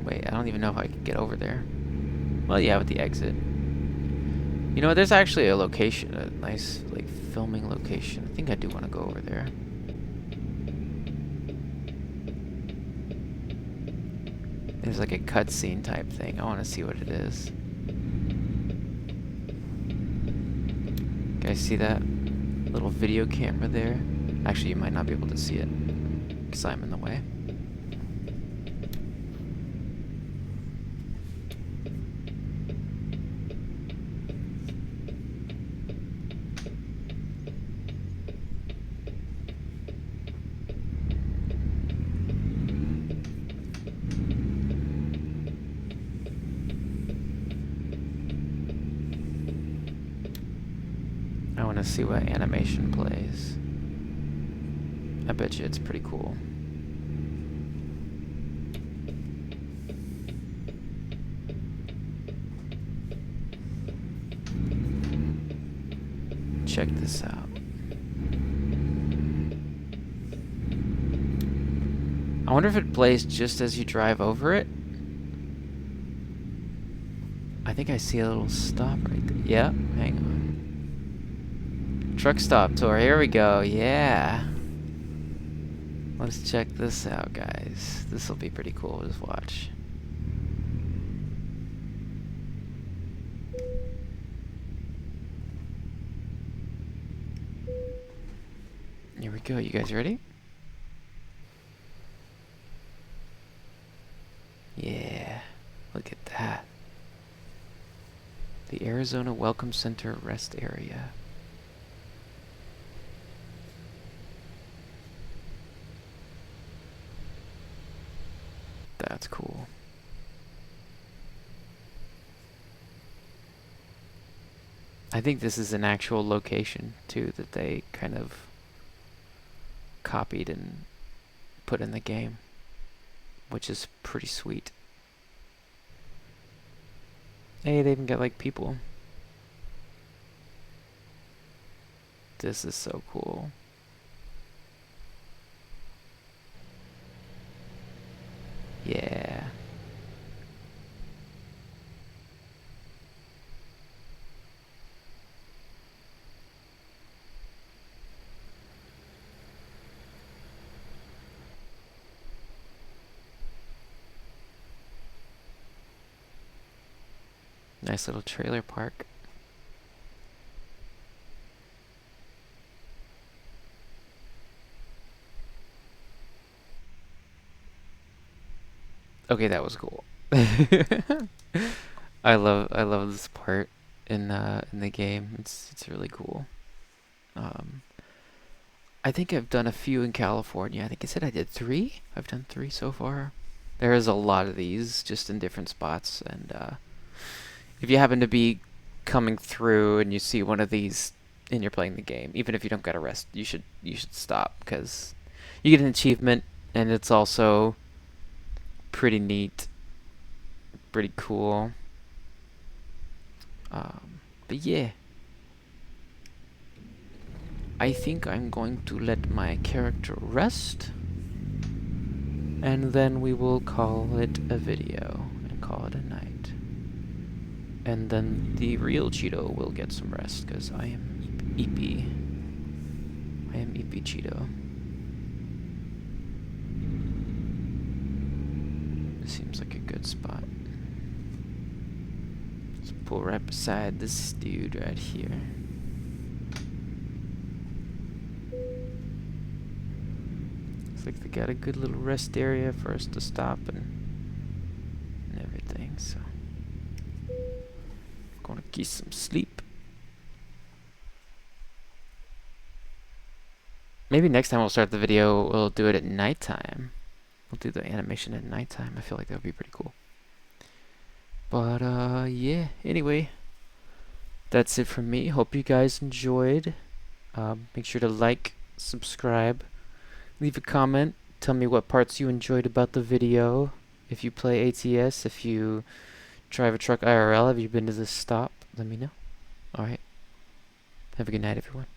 Wait, I don't even know if I can get over there. Well, yeah, with the exit. You know, there's actually a location, a nice, like, filming location. I think I do want to go over there. There's like a cutscene type thing. I want to see what it is. Guys, see that little video camera there? Actually, you might not be able to see it because I'm in the way. I want to see what animation plays. I bet you it's pretty cool. Check this out. I wonder if it plays just as you drive over it. I think I see a little stop right there. Yeah, hang on. Truck stop tour, here we go, yeah. Let's check this out, guys. This will be pretty cool, just watch. Here we go, you guys ready? Yeah, look at that. The Arizona Welcome Center Rest Area. That's cool. I think this is an actual location, too, that they kind of copied and put in the game, which is pretty sweet. Hey, they even got, like, people. This is so cool. Yeah. Nice little trailer park. Okay, that was cool. I love this part in the game. It's really cool. I think I've done a few in California. I think I said I did 3. I've done 3 so far. There is a lot of these just in different spots, and if you happen to be coming through and you see one of these and you're playing the game, even if you don't get a rest, you should stop, because you get an achievement and it's also pretty neat, pretty cool. But yeah, I think I'm going to let my character rest, and then we will call it a video and call it a night. And then the real Cheeto will get some rest, because I am EP. I am EP Cheeto. Seems like a good spot. Let's pull right beside this dude right here. Looks like they got a good little rest area for us to stop and everything, so gonna get some sleep. Maybe next time we'll start the video, we'll do it at nighttime. We'll do the animation at nighttime. I feel like that would be pretty cool. But yeah, anyway, that's it from me. Hope you guys enjoyed. Make sure to like, subscribe, leave a comment, tell me what parts you enjoyed about the video. If you play ATS, if you drive a truck IRL, have you been to this stop? Let me know. Alright. Have a good night, everyone.